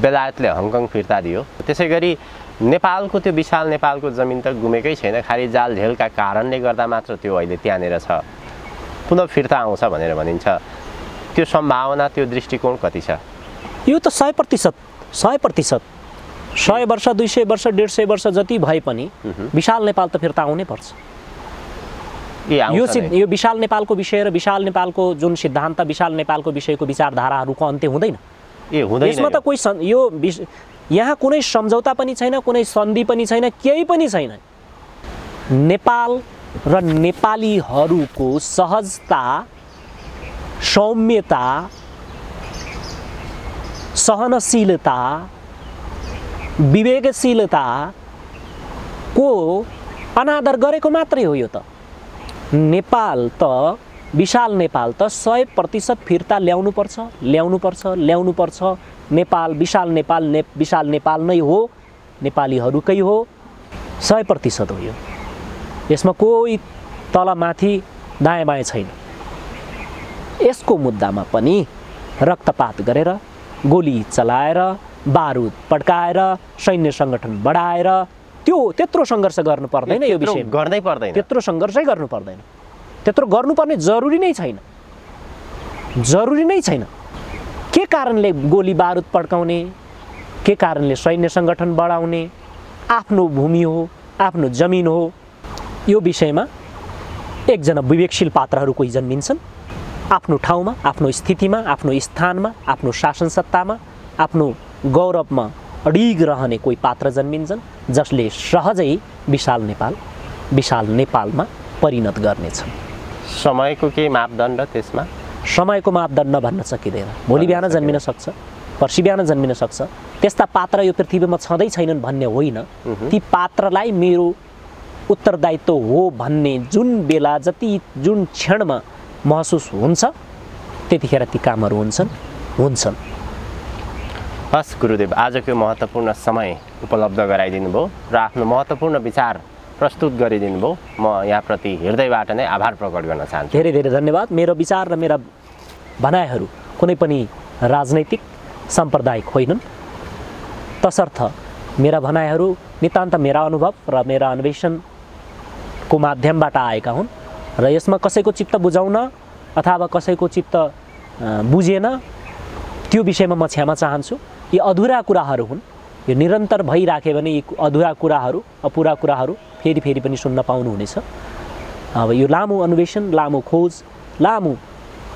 S2: बेलायतले हङकङ फिर्ता दियो। त्यसै गरी नेपालको त्यो विशाल नेपालको जमिन त गुमेकै छैन, खालि जालझेलका कारणले गर्दा मात्र त्यो अहिले त्यहाँनिर छ, पुनः फिर्ता आउँछ भनेर भनिन्छ। त्यो सम्भावना, त्यो दृष्टिकोण कति छ?
S1: यो त 100%, 100 वर्ष, 200 वर्ष, 150 वर्ष जति भए पनि विशाल नेपाल त फिर्ता आउनै पर्छ। यो विशाल नेपालको विषय र विशाल नेपालको जुन सिद्धान्त, विशाल नेपालको विषयको विचारधाराहरूको अन्त्य हुँदैन। यसमा त कोही यहाँ कुनै सम्झौता पनि छैन, कुनै सन्धि पनि छैन, केही पनि छैन। नेपाल र नेपालीहरूको सहजता, सौम्यता, सहनशीलता, विवेकशीलताको अनादर गरेको मात्रै हो। यो त नेपाल त विशाल नेपाल त 100% फिर्ता ल्याउनु पर्छ। नेपाल विशाल नेपाल नै हो, नेपालीहरूकै हो, 100% हो। यो यसमा कोही तलमाथि दायाँ बायाँ छैन। यसको मुद्दामा पनि रक्तपात गरेर, गोली चलाएर, बारुद पड्काएर, सैन्य सङ्गठन बढाएर त्यत्रो सङ्घर्ष गर्नु पर्दैन। यो विषय
S2: गर्नै पर्दैन,
S1: त्यत्रो सङ्घर्षै गर्नु पर्दैन, त्यत्रो गर्नुपर्ने जरुरी नै छैन। के कारणले गोली बारुद पड्काउने, के कारणले सैन्य सङ्गठन बढाउने? आफ्नो भूमि हो, आफ्नो जमिन हो। यो विषयमा एकजना विवेकशील पात्रहरू कोही जन्मिन्छन्, आफ्नो ठाउँमा, आफ्नो स्थितिमा, आफ्नो स्थानमा, आफ्नो शासन सत्तामा, आफ्नो गौरवमा अडिग रहने कोही पात्र जन्मिन्छन्, जसले सहजै विशाल नेपालमा परिणत गर्नेछन्।
S2: समयको केही मापदण्ड त्यसमा?
S1: समयको मापदण्ड भन्न सकिँदैन। भोलि बिहान जन्मिन सक्छ, पर्सि बिहान जन्मिन सक्छ। त्यस्ता पात्र यो पृथ्वीमा छँदै छैनन् भन्ने होइन। ती पात्रलाई मेरो उत्तरदायित्व हो भन्ने जुन बेला, जुन क्षणमा महसुस हुन्छ, त्यतिखेर ती कामहरू हुन्छन्।
S2: हस् गुरुदेव, आजको महत्त्वपूर्ण समय उपलब्ध गराइदिनु भयो र आफ्नो महत्त्वपूर्ण विचार प्रस्तुत गरिदिनु भयो। म यहाँप्रति हृदयबाट नै आभार प्रकट गर्न चाहन्छु।
S1: धेरै धेरै धन्यवाद। मेरो विचार र मेरा भनाइहरू कुनै पनि राजनैतिक साम्प्रदायिक होइनन्, तसर्थ मेरा भनाइहरू नितान्त मेरा अनुभव र मेरा अन्वेषणको माध्यमबाट आएका हुन् र यसमा कसैको चित्त बुझाउन अथवा कसैको चित्त बुझेन त्यो विषयमा म क्षमा चाहन्छु। यी अधुरा कुराहरू हुन्। यो निरन्तर भइराख्यो भने यी अधुरा कुराहरू, अपुरा कुराहरू फेरि पनि सुन्न पाउनुहुनेछ। अब यो लामो अन्वेषण, लामो खोज, लामो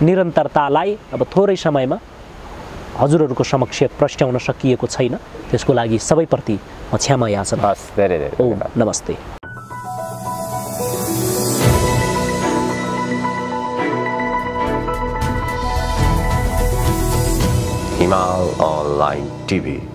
S1: निरन्तरतालाई अब थोरै समयमा हजुरहरूको समक्ष प्रस्ट्याउन सकिएको छैन, त्यसको लागि सबैप्रति म क्षमा याचना।
S2: हस्, धेरै धेरै
S1: ओम नमस्ते।
S2: हिमाल अनलाइन टिभी।